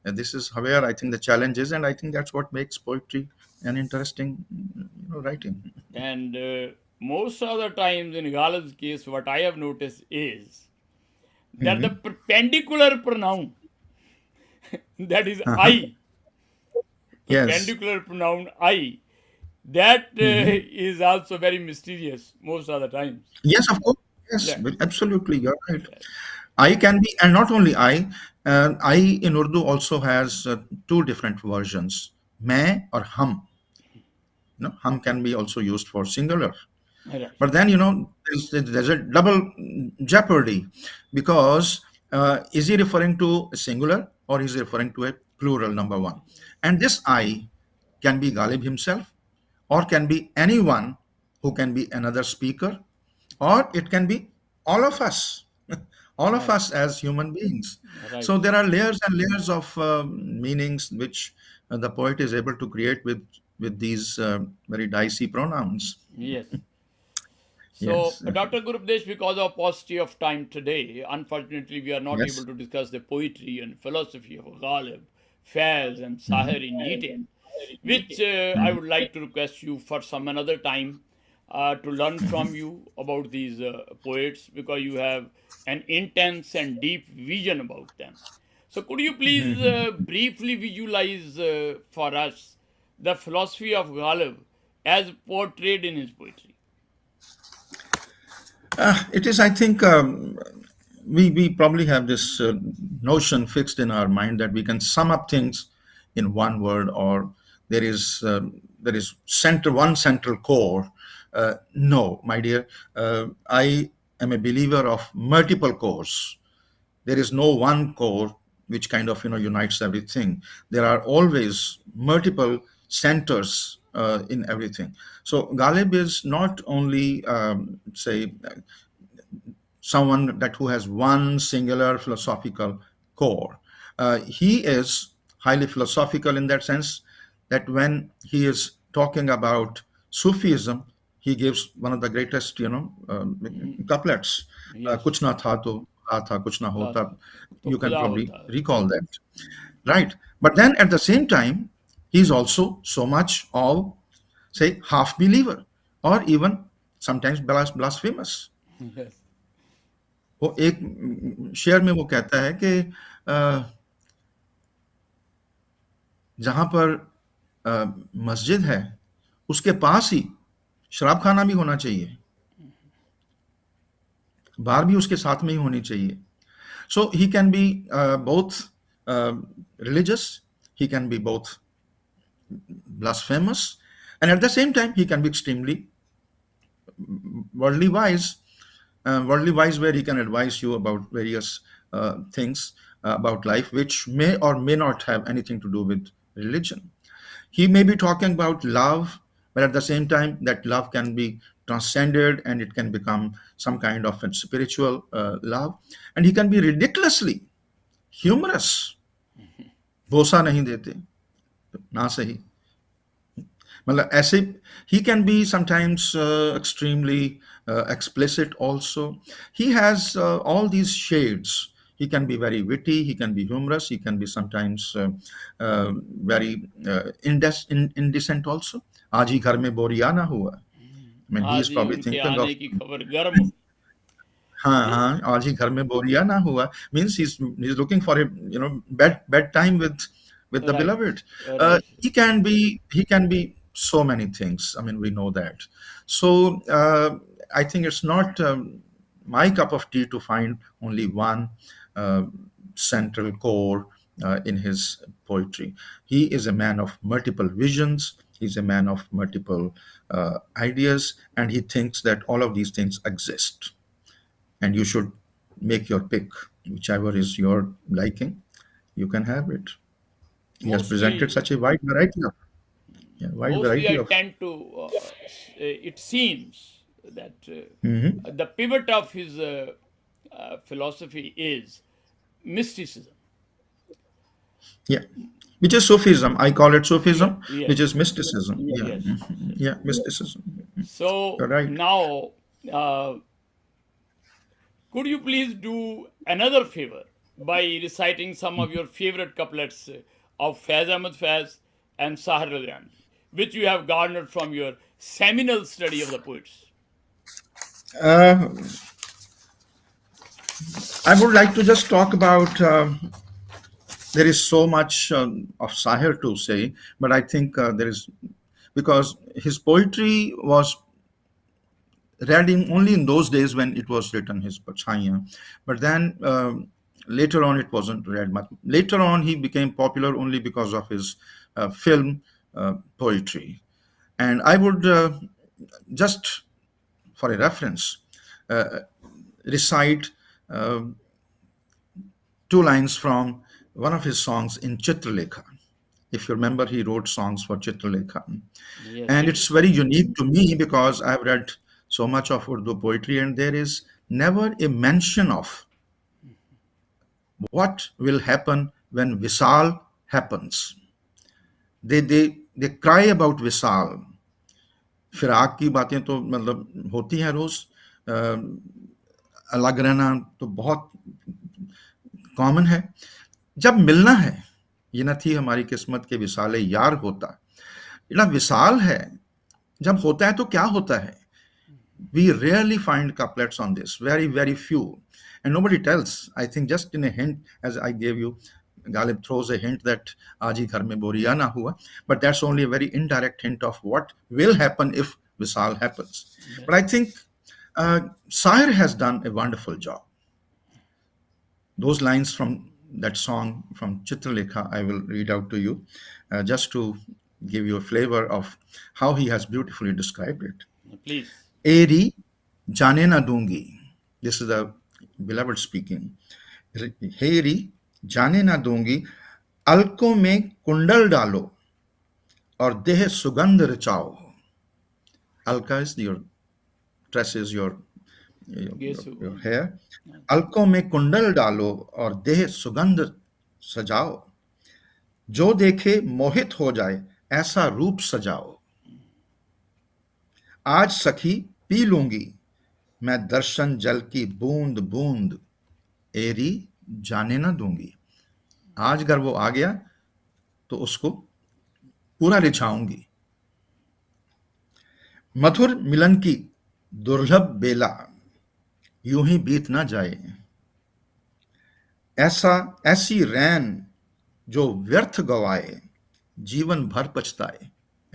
And this is where I think the challenge is, and I think that's what makes poetry an interesting writing. and most of the times in Ghalib's case, what I have noticed is that the Mhm. perpendicular pronoun, that is Uh-huh. I, Yes. perpendicular pronoun I, that Mhm. is also very mysterious most of the times. Yes, of course. Yes, Yeah, absolutely. You're right. yeah. I can be, and not only I in Urdu also has two different versions, मैं or हम. Hum can be also used for singular. Right. But then, there's a double jeopardy because is he referring to a singular or is he referring to a plural, number one? And this I can be Ghalib himself or can be anyone who can be another speaker, or it can be all of us, all of Right. us as human beings. Right. So there are layers and layers of meanings which the poet is able to create with these very dicey pronouns. Yes. So, Yes, Dr. Gurupdesh, because of paucity of time today, unfortunately, we are not able yes. to discuss the poetry and philosophy of Ghalib, Faiz, and Sahir in detail, which I would like to request you for some another time to learn from you about these poets because you have an intense and deep vision about them. So, could you please briefly visualize for us the philosophy of Ghalib as portrayed in his poetry? It is, I think, we probably have this notion fixed in our mind that we can sum up things in one word, or there is one central core. No, my dear, I am a believer of multiple cores. There is no one core which kind of unites everything. There are always multiple centers in everything. So Ghalib is not only say someone that who has one singular philosophical core. He is highly philosophical in that sense that when he is talking about Sufism, he gives one of the greatest, couplets. Yes. Kuch na tha to tha, kuch na था hota. था तो You can खुदा probably होता है. recall that, right? But then at the same time, he's also so much of, say, half believer or even sometimes blasphemous. Yes. वो एक शेर में वो कहता है कि जहां पर मस्जिद है उसके पास ही शराब खाना भी होना चाहिए बार भी उसके साथ में ही होनी चाहिए so he can be both religious, he can be both blasphemous, and at the same time he can be extremely worldly wise, worldly wise, where he can advise you about various things about life, which may or may not have anything to do with religion. He may be talking about love, but at the same time, that love can be transcended and it can become some kind of a spiritual love. And he can be ridiculously humorous. Bhosa नहीं देते ना सही मतलब ऐसे he can be sometimes extremely explicit also. He has all these shades. He can be very witty, he can be humorous, he can be sometimes very indecent also. आज ही घर में बोरिया ना हुआ. I mean, he is आज ही probably उनके thinking of आने की खबर गर्म. हाँ हाँ आज ही घर में बोरिया ना हुआ means he's looking for a bed time with the Right, beloved. right. He can be so many things. I mean, we know that. So I think it's not my cup of tea to find only one uh, central core in his poetry. He is a man of multiple visions. He's a man of multiple ideas, and he thinks that all of these things exist and you should make your pick, whichever is your liking. You can have it. He has presented Mostly, such a wide variety of, yeah, wide mostly variety I of. tend to, it seems that Mhm. the pivot of his philosophy is mysticism. Yeah, which is Sufism. I call it Yeah, Sufism, which is yes, mysticism. Yeah, yes. yeah, mysticism. So You're right. now, uh, could you please do another favor by reciting some of your favorite couplets of Faiz Ahmed Faiz and Sahir LUDHIANVI, which you have garnered from your seminal study of the poets? Uh, I would like to just talk about. There is so much of Sahir to say, but I think there is because his poetry was read in only in those days when it was written, his Pachaya. But then later on, it wasn't read much. Later on, he became popular only because of his film poetry. And I would just, for a reference, recite uh, two lines from one of his songs in Chitralekha. If you remember, he wrote songs for Chitralekha. Yes, And it's Chitrika. very unique to me because I've read so much of Urdu poetry, and there is never a mention of what will happen when Visal happens. They cry about Visal. फिराक की बातें तो मतलब होती हैं रोज अलग रहना तो बहुत कॉमन है जब मिलना है ये न थी हमारी किस्मत के विसाले यार होता ना विसाल है जब होता है तो क्या होता है we rarely find couplets on this, very, very few. And nobody tells. I think just in a hint, as I gave you, Ghalib throws a hint that Aji Ghar mein Boriya na hua. But that's only a very indirect hint of what will happen if Visal happens. But I Yes. think Sahir has done a wonderful job. Those lines from that song from Chitralekha, I will read out to you, just to give you a flavor of how he has beautifully described it. Please. एरी जाने ना दूंगी this is the beloved speaking हेरी जाने ना दूंगी अलकों में कुंडल डालो और देह सुगंध रचाओ अलका is your tresses Gesu. Your hair अलकों में कुंडल डालो और देह सुगंध सजाओ जो देखे मोहित हो जाए ऐसा रूप सजाओ आज सखी पी लूंगी मैं दर्शन जल की बूंद बूंद एरी जाने ना दूंगी आज अगर वो आ गया तो उसको पूरा रिझाऊंगी मधुर मिलन की दुर्लभ बेला यूं ही बीत ना जाए ऐसा ऐसी रैन जो व्यर्थ गवाए जीवन भर पछताए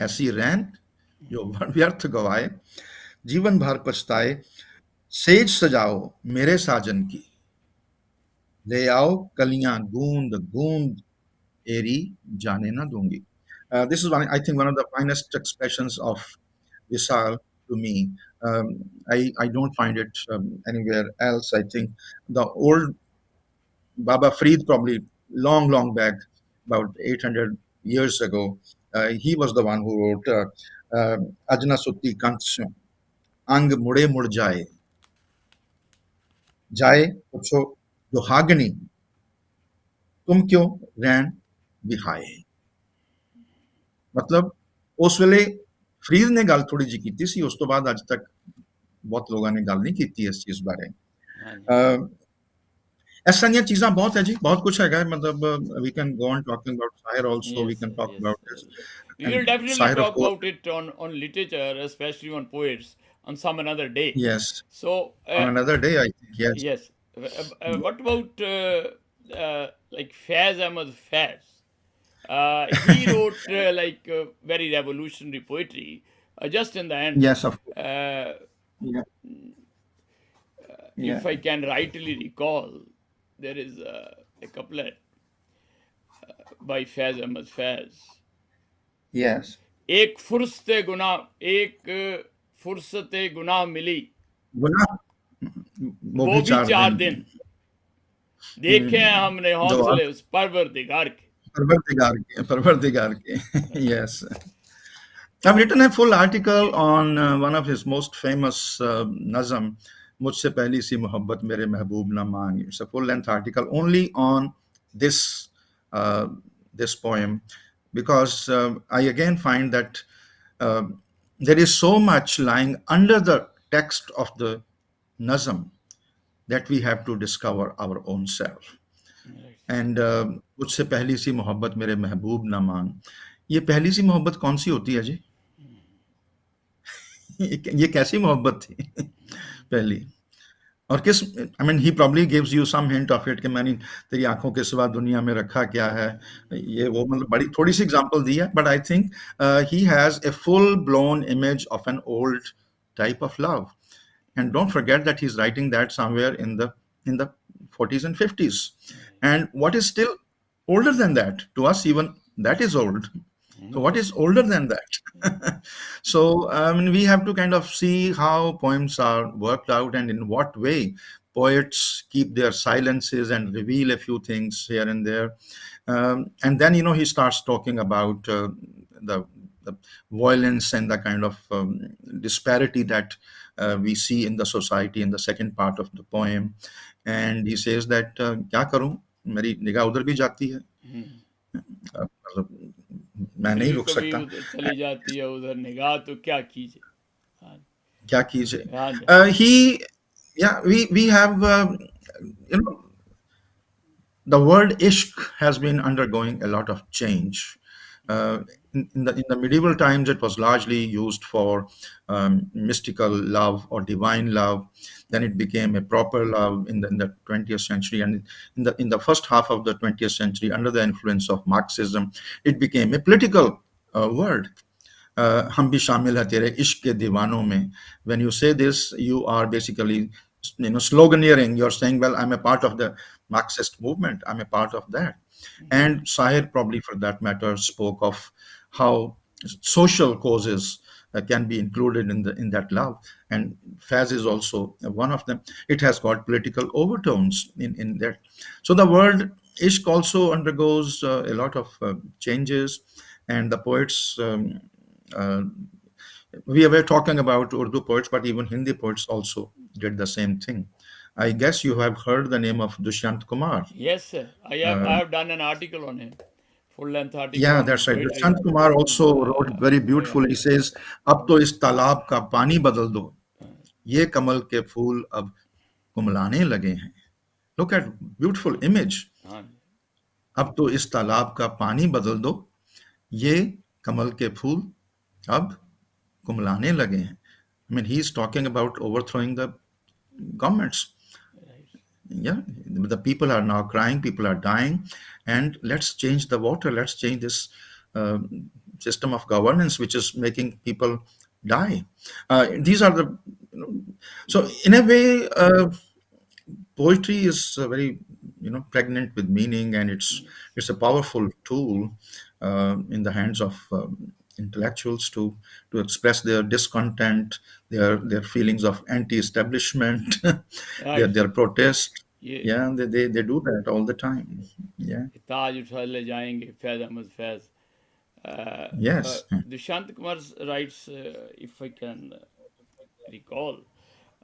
ऐसी रैन जो व्यर्थ गवाए जीवन भर पछताए सेज सजाओ मेरे साजन की ले आओ कलियां गूंद गूंद एरी जाने ना दूंगी. This is one, I think, one of the finest expressions of Visal. to me. I don't find it anywhere else. I think the old Baba Farid, probably long back, about 800 years ago, he was the one who wrote Ajna Sutti Kantsyo, Ang Mude Mud Jaye, Jaye Pucho Duhagani, तुम क्यों रैन बिहाए मतलब उस वेले फरीद ने गल थोड़ी जी की सी उस तो बाद अज तक बहुत लोगों ने गल नहीं की इस चीज बारे हाँ जी इस तरह चीज़ां बहुत है जी बहुत कुछ है मतलब we can go on talking about Sahir also we yes can sir, talk yes about sir. This We and will definitely Sahir of talk course about it on literature, especially on poets, on some another day. Yes So on another day I think yes yes, what about like Faiz Ahmad Faiz? He wrote like very revolutionary poetry. Just in the end, yes of uh, या if I can rightly recall, there is a couplet by Faiz Ahmad Faiz. Yes एक फुर्सते गुनाह एक फुर्सते गुनाह मिली गुनाह वो वो भी भी 4 चार दिन दिन देखे हैं हमने जो आप हौसले उस परवरदिगार के. परवरदिगार के yes I've written a full article on one of his most famous nazam, मुझसे पहली सी मोहब्बत मेरे महबूब ना मांग. It's a full length article only on this uh, this poem because I again find that uh, there is so much lying under the text of the nazam that we have to discover our own self. Right. And मुझसे पहली सी मोहब्बत मेरे महबूब ना मांग. ये पहली सी मोहब्बत कौन सी होती है जी? ये कैसी मोहब्बत थी पहली और किस I mean he probably gives you some hint of it कि मैंने तेरी आंखों के सिवा दुनिया में रखा क्या है ये वो मतलब बड़ी थोड़ी सी एग्जांपल दी है but I think he has a full blown image of an old type of love and don't forget that he's writing that somewhere in the 40s and 50s and what is still older than that to us even that is old so what is older than that so we have to kind of see how poems are worked out and in what way poets keep their silences and reveal a few things here and there and then he starts talking about the violence and the kind of disparity that we see in the society in the second part of the poem and he says that क्या करूं मेरी निगाह उधर भी जाती है मतलब मैं नहीं कभी रुक कभी सकता उधर चली जाती है उधर निगाह तो क्या कीजिए. हाँ क्या कीजिए हाँ जी हाँ जी. he yeah we have you know the word ishq has been undergoing a lot of change. In the medieval times, it was largely used for mystical love or divine love. Then it became a proper love in the 20th century, and in the first half of the 20th century, under the influence of Marxism, it became a political word. हम भी शामिल है तेरे इश्क के दीवानों में. When you say this, you are basically sloganeering. You're saying, well, I'm a part of the Marxist movement. I'm a part of that. And Sahir, probably for that matter, spoke of how social causes can be included in that love. And Faz is also one of them. It has got political overtones in that. So the word ishq also undergoes a lot of changes, and the poets. Uh, we were talking about Urdu poets, but even Hindi poets also did the same thing. I guess you have heard the name of Dushyant Kumar. Yes sir, I have done an article on him, full length article Yeah, on his that's right. poetry. Dushyant Kumar also wrote very Yeah. beautifully. He says, "अब तो इस तालाब का पानी बदल दो, ये कमल के फूल अब कुमलाने लगे हैं." Look at beautiful image. हाँ जी. अब तो इस तालाब का पानी बदल दो, ये कमल के फूल अब कुमलाने लगे हैं. I mean, he's talking about overthrowing the governments. Right. Yeah, the people are now crying, people are dying, and let's change the water. Let's change this uh, system of governance, which is making people die. These are the so in a way, poetry is very pregnant with meaning, and it's a powerful tool in the hands of intellectuals to express their discontent, their feelings of anti-establishment, Right. their protest. ये Yeah, they do that all the time. Yeah. ताज उठा ले जाएंगे Faiz Ahmad Faiz. Yes. Dushant Kumar writes, if I can recall,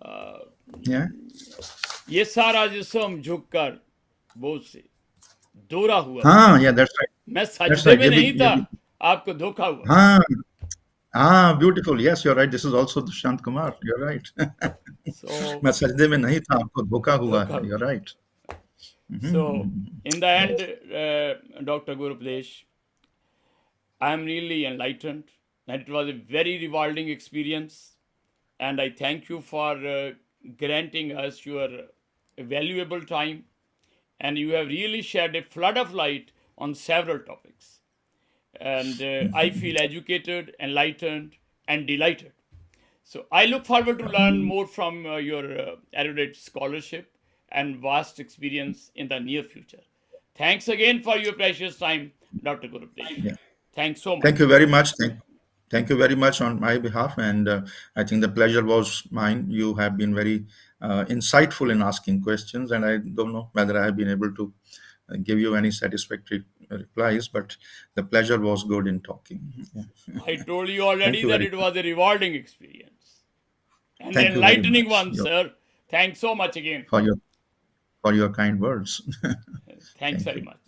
uh, Yeah. ये सारा जिस्म झुक कर बोझ से दोरा हुआ था, Yeah, that's right. मैं That's सजदे right. में नहीं था, आपको धोखा हुआ था. Ah, beautiful. Yes, you're right. This is also Dushant Kumar. You're right. So मैं सजदे में नहीं था, आपको धोखा हुआ धोखा है. हुआ. You're right. So in the end, Yes. Dr. Gurupdesh, I am really enlightened, and it was a very rewarding experience. And I thank you for granting us your valuable time. And you have really shed a flood of light on several topics. And I feel educated, enlightened, and delighted. So I look forward to learn more from your erudite scholarship and vast experience in the near future. Thanks again for your precious time, Dr. Gurupdesh. Yeah. Thanks so Thank much. you very much. Thank you very much on my behalf. And I think the pleasure was mine. You have been very insightful in asking questions. And I don't know whether I have been able to give you any satisfactory replies, but the pleasure was good in talking. Yeah. I told you Thank already you that very it was a rewarding experience, an Thank you very enlightening much one, sir. Thanks so much again. for your kind words. Thanks Thank very you. much.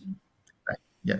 Yeah.